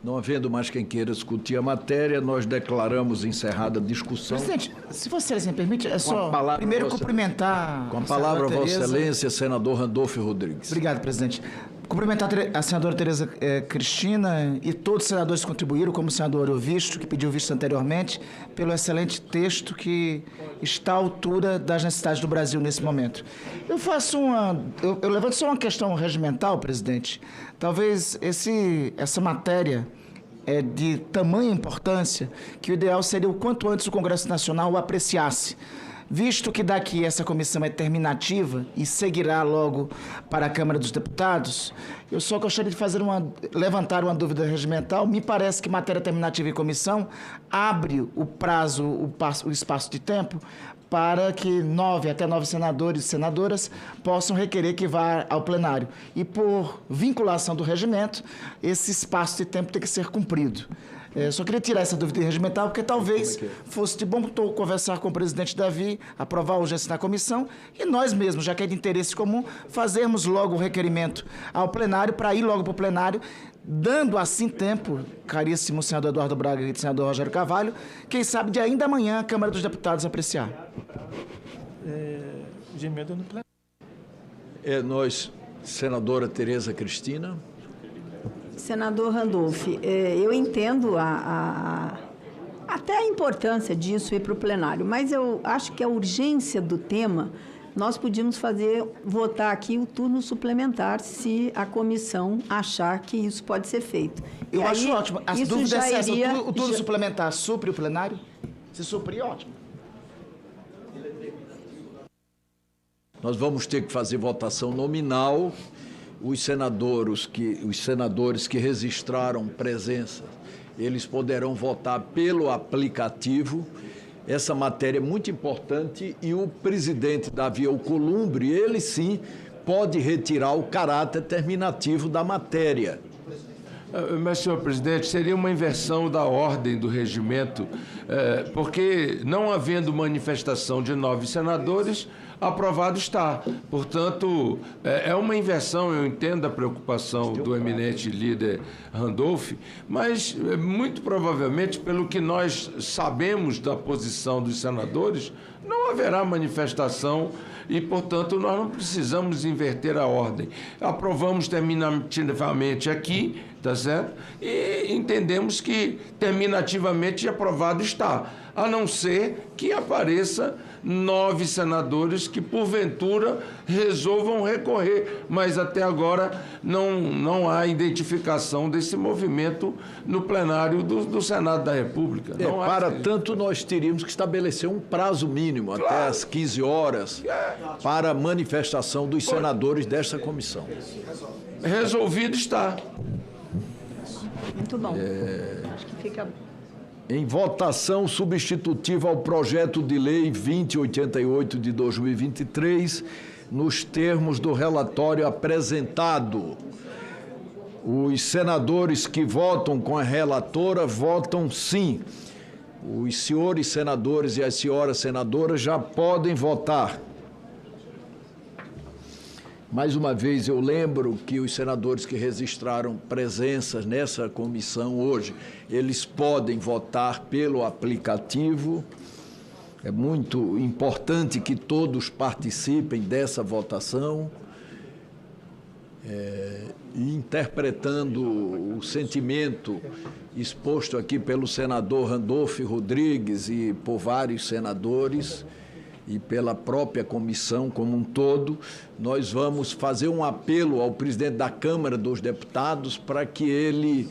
não havendo mais quem queira discutir a matéria, nós declaramos encerrada a discussão. Presidente, se Vossa Excelência me permite, é só primeiro cumprimentar... Com a palavra, Vossa Excelência, senador Randolfo Rodrigues. Obrigado, presidente. Cumprimentar a senadora Tereza Cristina e todos os senadores que contribuíram, como o senador Ovisto, que pediu visto anteriormente, pelo excelente texto que está à altura das necessidades do Brasil nesse momento. Eu levanto só uma questão regimental, presidente. Talvez essa matéria é de tamanha importância que o ideal seria o quanto antes o Congresso Nacional o apreciasse. Visto que daqui essa comissão é terminativa e seguirá logo para a Câmara dos Deputados, eu só gostaria de levantar uma dúvida regimental. Me parece que matéria terminativa em comissão abre o espaço de tempo para que até 9 senadores e senadoras possam requerer que vá ao plenário. E por vinculação do regimento, esse espaço de tempo tem que ser cumprido. Só queria tirar essa dúvida regimental, porque talvez fosse de bom tom conversar com o presidente Davi, aprovar a urgência na comissão, e nós mesmos, já que é de interesse comum, fazermos logo o requerimento ao plenário, para ir logo para o plenário, dando assim tempo, caríssimo senador Eduardo Braga e senador Rogério Carvalho, quem sabe de ainda amanhã a Câmara dos Deputados apreciar. De emenda no plenário. Nós, senadora Tereza Cristina. Senador Randolph, eu entendo até a importância disso ir para o plenário, mas eu acho que a urgência do tema, nós podíamos votar aqui o turno suplementar se a comissão achar que isso pode ser feito. Eu acho ótimo. A dúvida é essa, o turno suplementar supre o plenário? Se suprir, ótimo. Nós vamos ter que fazer votação nominal. Os senadores que registraram presença, eles poderão votar pelo aplicativo. Essa matéria é muito importante e o presidente Davi Alcolumbre, ele sim, pode retirar o caráter terminativo da matéria. Mas, senhor presidente, seria uma inversão da ordem do regimento, porque, não havendo manifestação de 9 senadores, aprovado está. Portanto, é uma inversão, eu entendo a preocupação do eminente líder Randolph, mas, muito provavelmente, pelo que nós sabemos da posição dos senadores, não haverá manifestação e, portanto, nós não precisamos inverter a ordem. Aprovamos terminativamente aqui, tá certo? E entendemos que terminativamente aprovado está, a não ser que apareça 9 senadores que, porventura, resolvam recorrer, mas até agora não há identificação desse movimento no plenário do Senado da República. Para tanto, nós teríamos que estabelecer um prazo mínimo, até às 15 horas, para a manifestação dos senadores desta comissão. Resolvido está. Muito bom. Acho que fica... Em votação substitutiva ao projeto de lei 2088 de 2023, nos termos do relatório apresentado. Os senadores que votam com a relatora votam sim. Os senhores senadores e as senhoras senadoras já podem votar. Mais uma vez, eu lembro que os senadores que registraram presenças nessa comissão hoje, eles podem votar pelo aplicativo. É muito importante que todos participem dessa votação. E interpretando o sentimento exposto aqui pelo senador Randolph Rodrigues e por vários senadores, e pela própria comissão como um todo, nós vamos fazer um apelo ao presidente da Câmara dos Deputados para que ele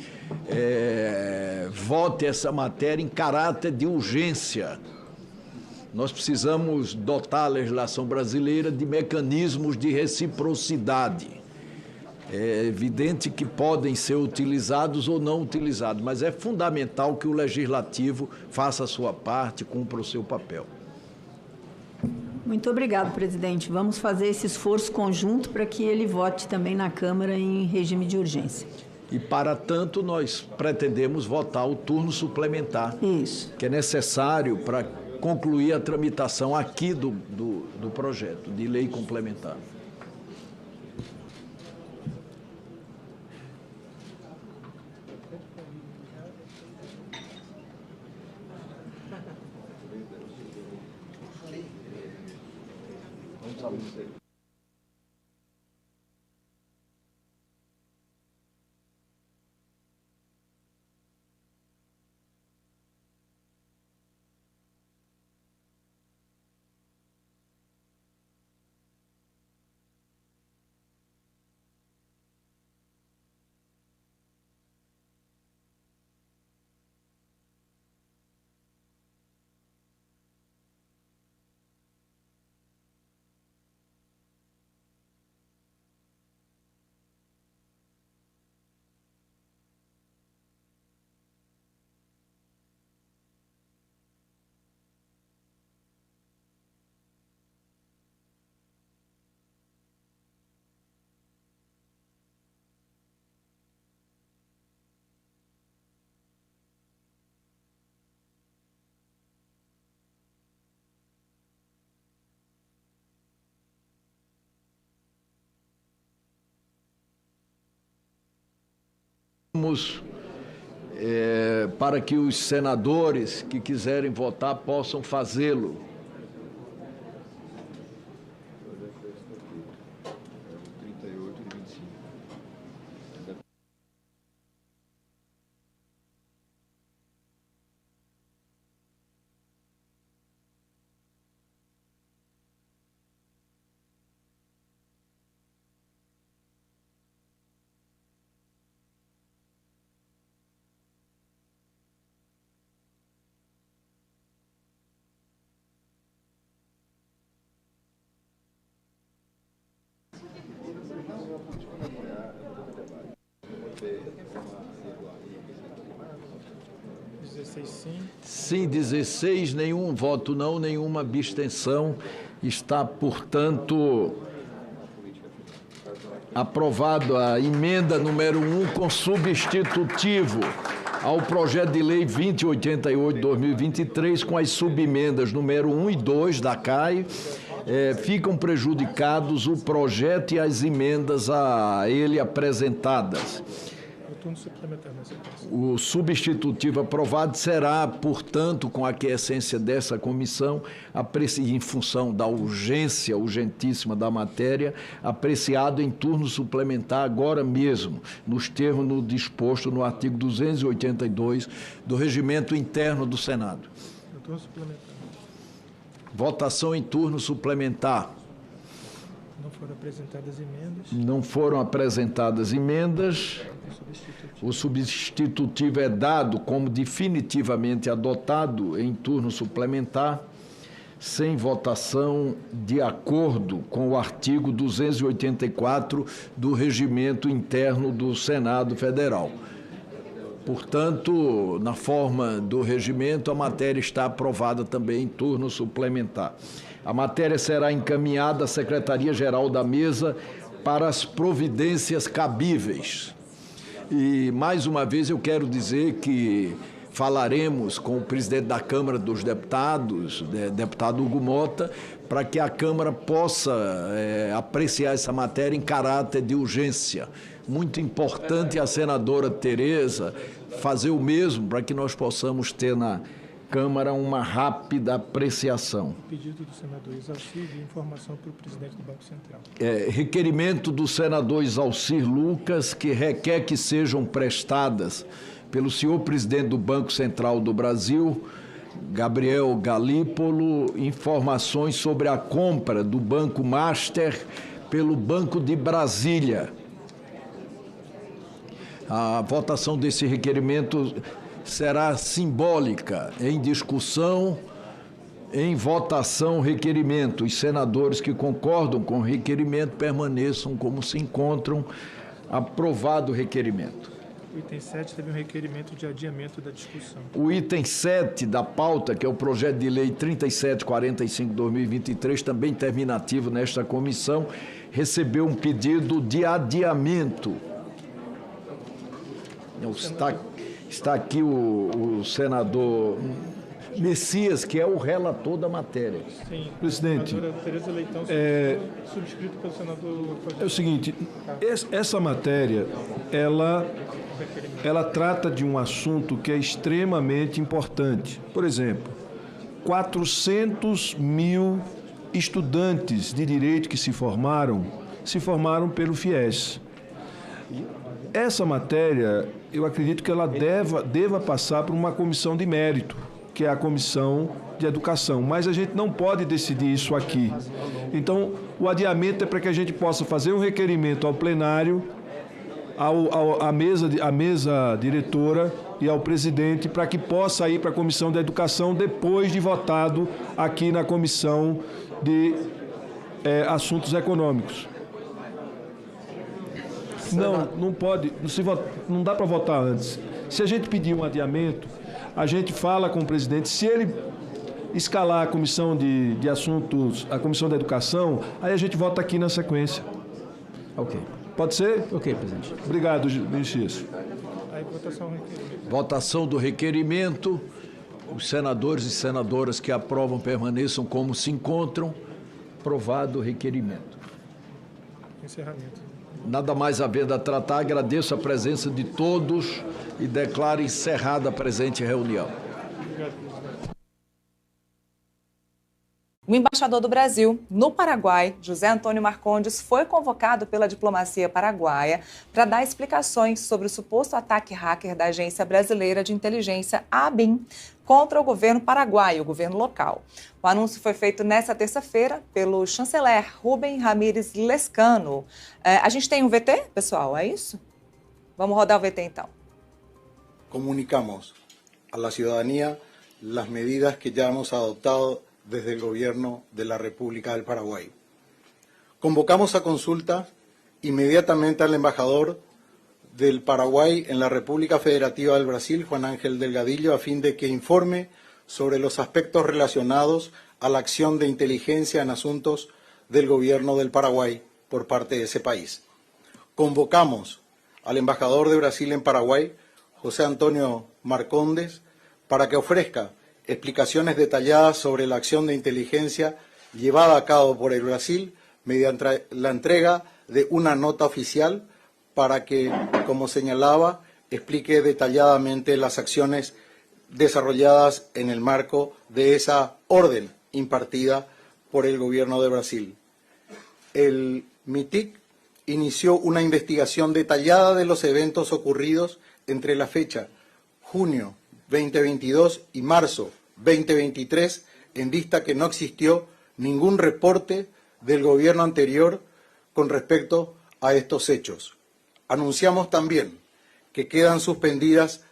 vote essa matéria em caráter de urgência. Nós precisamos dotar a legislação brasileira de mecanismos de reciprocidade. É evidente que podem ser utilizados ou não utilizados, mas é fundamental que o legislativo faça a sua parte, cumpra o seu papel. Muito obrigado, presidente. Vamos fazer esse esforço conjunto para que ele vote também na Câmara em regime de urgência. E, para tanto, nós pretendemos votar o turno suplementar. Isso. Que é necessário para concluir a tramitação aqui do projeto de lei complementar. Para que os senadores que quiserem votar possam fazê-lo. Sim, 16, nenhum voto não, nenhuma abstenção. Está, portanto, Aprovado a emenda número 1 com substitutivo ao projeto de lei 2088-2023, com as subemendas número 1 e 2 da CAI, ficam prejudicados o projeto e as emendas a ele apresentadas. O substitutivo aprovado será, portanto, com a aquiescência dessa comissão, em função da urgência, urgentíssima da matéria, apreciado em turno suplementar agora mesmo, nos termos no disposto no artigo 282 do Regimento Interno do Senado. Turno suplementar. Votação em turno suplementar. Não foram apresentadas emendas. Não foram apresentadas emendas. O substitutivo é dado como definitivamente adotado em turno suplementar, sem votação, de acordo com o artigo 284 do Regimento Interno do Senado Federal. Portanto, na forma do regimento, a matéria está aprovada também em turno suplementar. A matéria será encaminhada à Secretaria-Geral da Mesa para as providências cabíveis. E, mais uma vez, eu quero dizer que falaremos com o presidente da Câmara dos Deputados, deputado Hugo Mota, para que a Câmara possa apreciar essa matéria em caráter de urgência. Muito importante a senadora Tereza fazer o mesmo para que nós possamos ter na Câmara uma rápida apreciação. Pedido do senador Exalcir de informação para o presidente do Banco Central. Requerimento do senador Exalcir Lucas, que requer que sejam prestadas pelo senhor presidente do Banco Central do Brasil, Gabriel Galípolo, informações sobre a compra do Banco Master pelo Banco de Brasília. A votação desse requerimento será simbólica. Em discussão, em votação, requerimento. Os senadores que concordam com o requerimento permaneçam como se encontram. Aprovado o requerimento. O item 7 teve um requerimento de adiamento da discussão. O item 7 da pauta, que é o projeto de lei 3745/2023, também terminativo nesta comissão, recebeu um pedido de adiamento. Está aqui o senador Messias, que é o relator da matéria. Sim, presidente, a senadora Tereza Leitão, subscrito pelo senador... É o seguinte, essa matéria, ela trata de um assunto que é extremamente importante. Por exemplo, 400 mil estudantes de direito que se formaram pelo FIES. Essa matéria, eu acredito que ela deva passar por uma comissão de mérito, que é a Comissão de Educação. Mas a gente não pode decidir isso aqui. Então, o adiamento é para que a gente possa fazer um requerimento ao plenário, à mesa diretora e ao presidente, para que possa ir para a Comissão de Educação depois de votado aqui na Comissão de Assuntos Econômicos. Não pode, não dá para votar antes. Se a gente pedir um adiamento, a gente fala com o presidente, se ele escalar a comissão de assuntos, a comissão da educação, aí a gente vota aqui na sequência. Ok. Pode ser? Ok, presidente. Obrigado, Messias. Aí, votação do requerimento. Os senadores e senadoras que aprovam permaneçam como se encontram. Aprovado o requerimento. Encerramento. Nada mais havendo a tratar, agradeço a presença de todos e declaro encerrada a presente reunião. O embaixador do Brasil no Paraguai, José Antônio Marcondes, foi convocado pela diplomacia paraguaia para dar explicações sobre o suposto ataque hacker da Agência Brasileira de Inteligência, ABIN, contra o governo paraguaio, o governo local. O anúncio foi feito nesta terça-feira pelo chanceler Rubem Ramírez Lescano. A gente tem um VT, pessoal, é isso? Vamos rodar o VT então. Comunicamos a la ciudadanía las medidas que ya hemos adoptado desde el Gobierno de la República del Paraguay. Convocamos a consulta inmediatamente al embajador del Paraguay en la República Federativa del Brasil, Juan Ángel Delgadillo, a fin de que informe sobre los aspectos relacionados a la acción de inteligencia en asuntos del Gobierno del Paraguay por parte de ese país. convocamos al embajador de Brasil en Paraguay, José Antonio Marcondes, para que ofrezca explicaciones detalladas sobre la acción de inteligencia llevada a cabo por el Brasil mediante la entrega de una nota oficial para que, como señalaba, explique detalladamente las acciones desarrolladas en el marco de esa orden impartida por el gobierno de Brasil. El MITIC inició una investigación detallada de los eventos ocurridos entre la fecha junio 2022 y marzo 2023, en vista que no existió ningún reporte del gobierno anterior con respecto a estos hechos. Anunciamos también que quedan suspendidas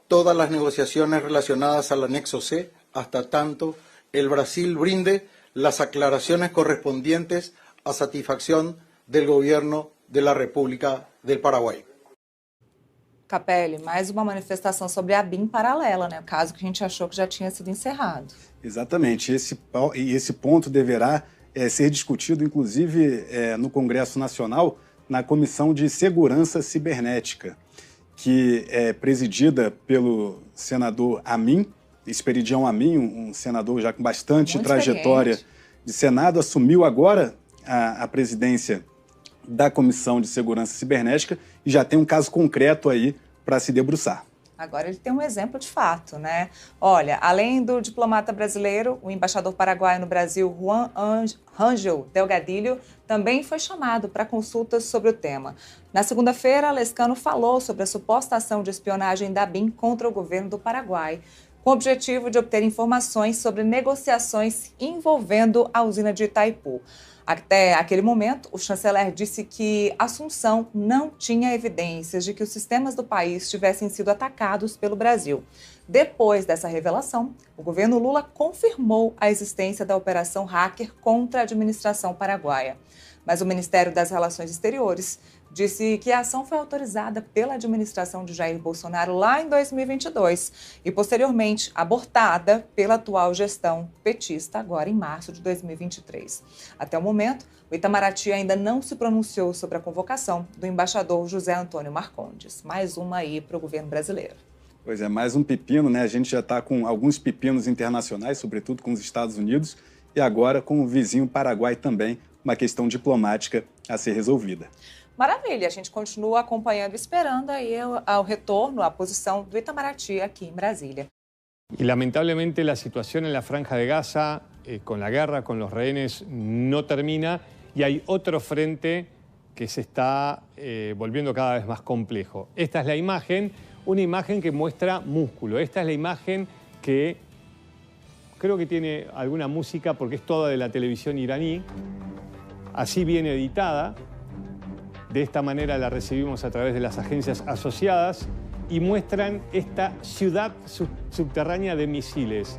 todas las negociaciones relacionadas al anexo C hasta tanto el Brasil brinde las aclaraciones correspondientes a satisfacción del gobierno de la República del Paraguay. Capelli, mais uma manifestação sobre a ABIN paralela, né? O caso que a gente achou que já tinha sido encerrado. Exatamente. Esse ponto deverá ser discutido, inclusive, no Congresso Nacional, na Comissão de Segurança Cibernética, que é presidida pelo senador Amin, Esperidião Amin, um senador já com bastante trajetória de Senado, assumiu agora a presidência da Comissão de Segurança Cibernética e já tem um caso concreto aí para se debruçar. Agora ele tem um exemplo de fato, né? Olha, além do diplomata brasileiro, o embaixador paraguaio no Brasil, Juan Rangel Delgadillo, também foi chamado para consultas sobre o tema. Na segunda-feira, Lescano falou sobre a suposta ação de espionagem da ABIN contra o governo do Paraguai, com o objetivo de obter informações sobre negociações envolvendo a usina de Itaipu. Até aquele momento, o chanceler disse que Assunção não tinha evidências de que os sistemas do país tivessem sido atacados pelo Brasil. Depois dessa revelação, o governo Lula confirmou a existência da operação hacker contra a administração paraguaia. Mas o Ministério das Relações Exteriores disse que a ação foi autorizada pela administração de Jair Bolsonaro lá em 2022 e, posteriormente, abortada pela atual gestão petista, agora em março de 2023. Até o momento, o Itamaraty ainda não se pronunciou sobre a convocação do embaixador José Antônio Marcondes. Mais uma aí para o governo brasileiro. Pois é, mais um pepino, né? A gente já está com alguns pepinos internacionais, sobretudo com os Estados Unidos, e agora com o vizinho Paraguai também, uma questão diplomática a ser resolvida. Maravilha, a gente continua acompanhando e esperando aí ao retorno, a posição do Itamaraty aqui em Brasília. Y lamentablemente la situación en la Franja de Gaza, con la guerra, con los rehenes, no termina y hay otro frente que se está volviendo cada vez más complejo. Esta es la imagen, una imagen que muestra músculo. Esta es la imagen que creo que tiene alguna música porque es toda de la televisión iraní. Así viene editada. De esta manera la recibimos a través de las agencias asociadas y muestran esta ciudad subterránea de misiles.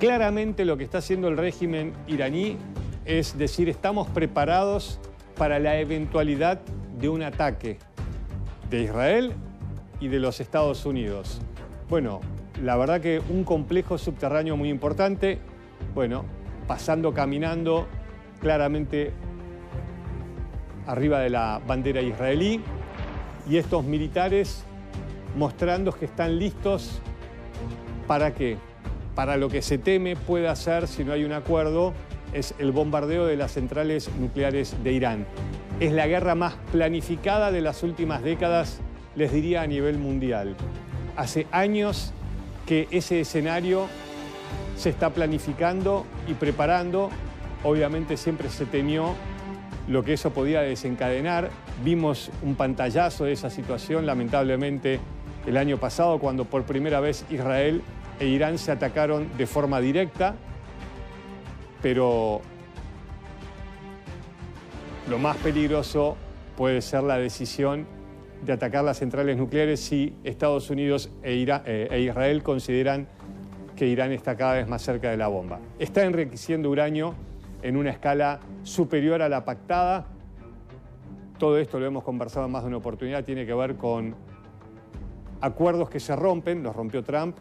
Claramente lo que está haciendo el régimen iraní es decir, estamos preparados para la eventualidad de un ataque de Israel y de los Estados Unidos. Bueno, la verdad que un complejo subterráneo muy importante, bueno, pasando, caminando claramente arriba de la bandera israelí y estos militares mostrando que están listos ¿para qué? Para lo que se teme puede hacer si no hay un acuerdo, es el bombardeo de las centrales nucleares de Irán. Es la guerra más planificada de las últimas décadas, les diría, a nivel mundial. Hace años que ese escenario se está planificando y preparando. Obviamente siempre se temió lo que eso podía desencadenar. Vimos un pantallazo de esa situación, lamentablemente, el año pasado, cuando por primera vez Israel e Irán se atacaron de forma directa, pero lo más peligroso puede ser la decisión de atacar las centrales nucleares si Estados Unidos e Israel consideran que Irán está cada vez más cerca de la bomba. Está enriqueciendo uranio en una escala superior a la pactada. Todo esto lo hemos conversado en más de una oportunidad, tiene que ver con acuerdos que se rompen, los rompió Trump,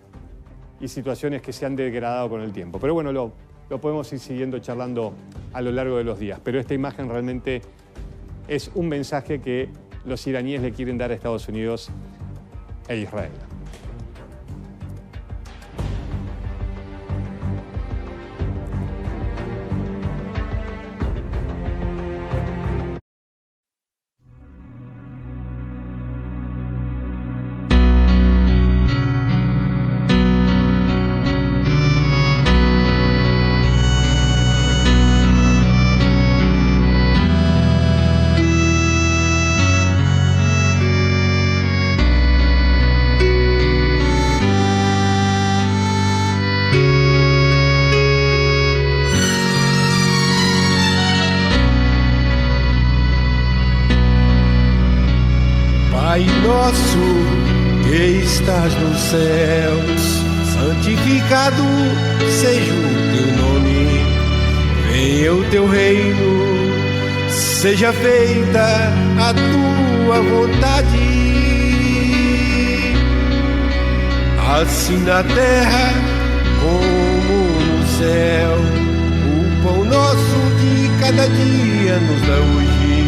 y situaciones que se han degradado con el tiempo. Pero bueno, lo podemos ir siguiendo charlando a lo largo de los días. Pero esta imagen realmente es un mensaje que los iraníes le quieren dar a Estados Unidos e Israel. Pai nosso que estás nos céus, santificado seja o teu nome. Venha o teu reino, seja feita a tua vontade, assim na terra como no céu. O pão nosso de cada dia nos dá hoje.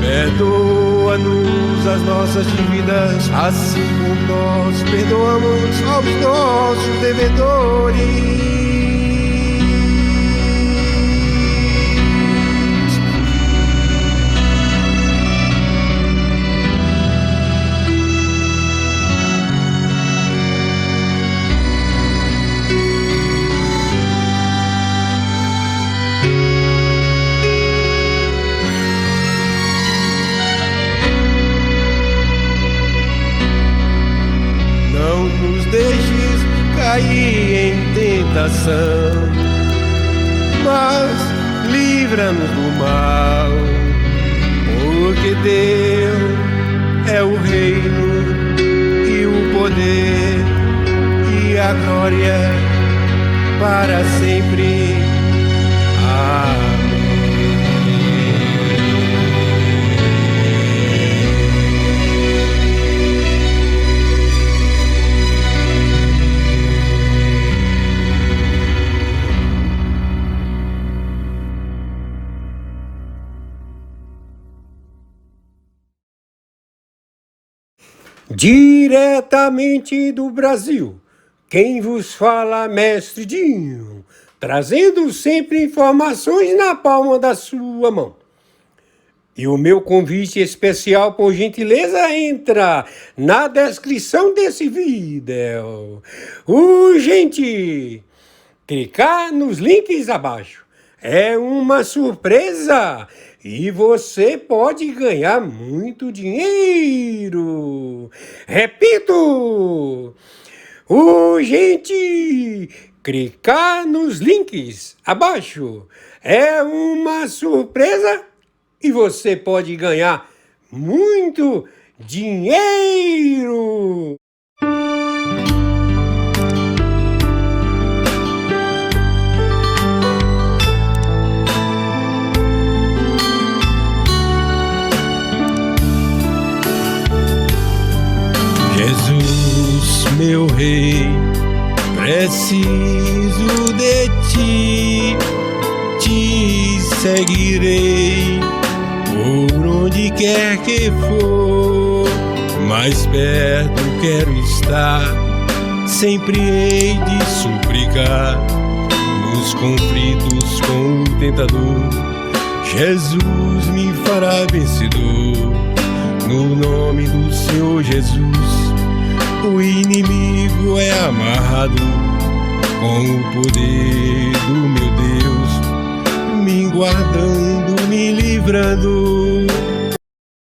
Perdoa-nos as nossas dívidas, assim como nós perdoamos aos nossos devedores. Deixes cair em tentação, mas livra-nos do mal, porque teu é o reino e o poder e a glória para sempre. Amém. Diretamente do Brasil, quem vos fala, Mestre Dinho, trazendo sempre informações na palma da sua mão. E o meu convite especial, por gentileza, entra na descrição desse vídeo. Urgente! Clicar nos links abaixo. É uma surpresa! E você pode ganhar muito dinheiro. Repito! Urgente! Clicar nos links abaixo. É uma surpresa e você pode ganhar muito dinheiro. Jesus, meu rei, preciso de ti, te seguirei por onde quer que for, mais perto quero estar, sempre hei de suplicar, nos conflitos com o tentador, Jesus me fará vencedor, no nome do Senhor Jesus. O inimigo é amarrado com o poder do meu Deus, me guardando, me livrando.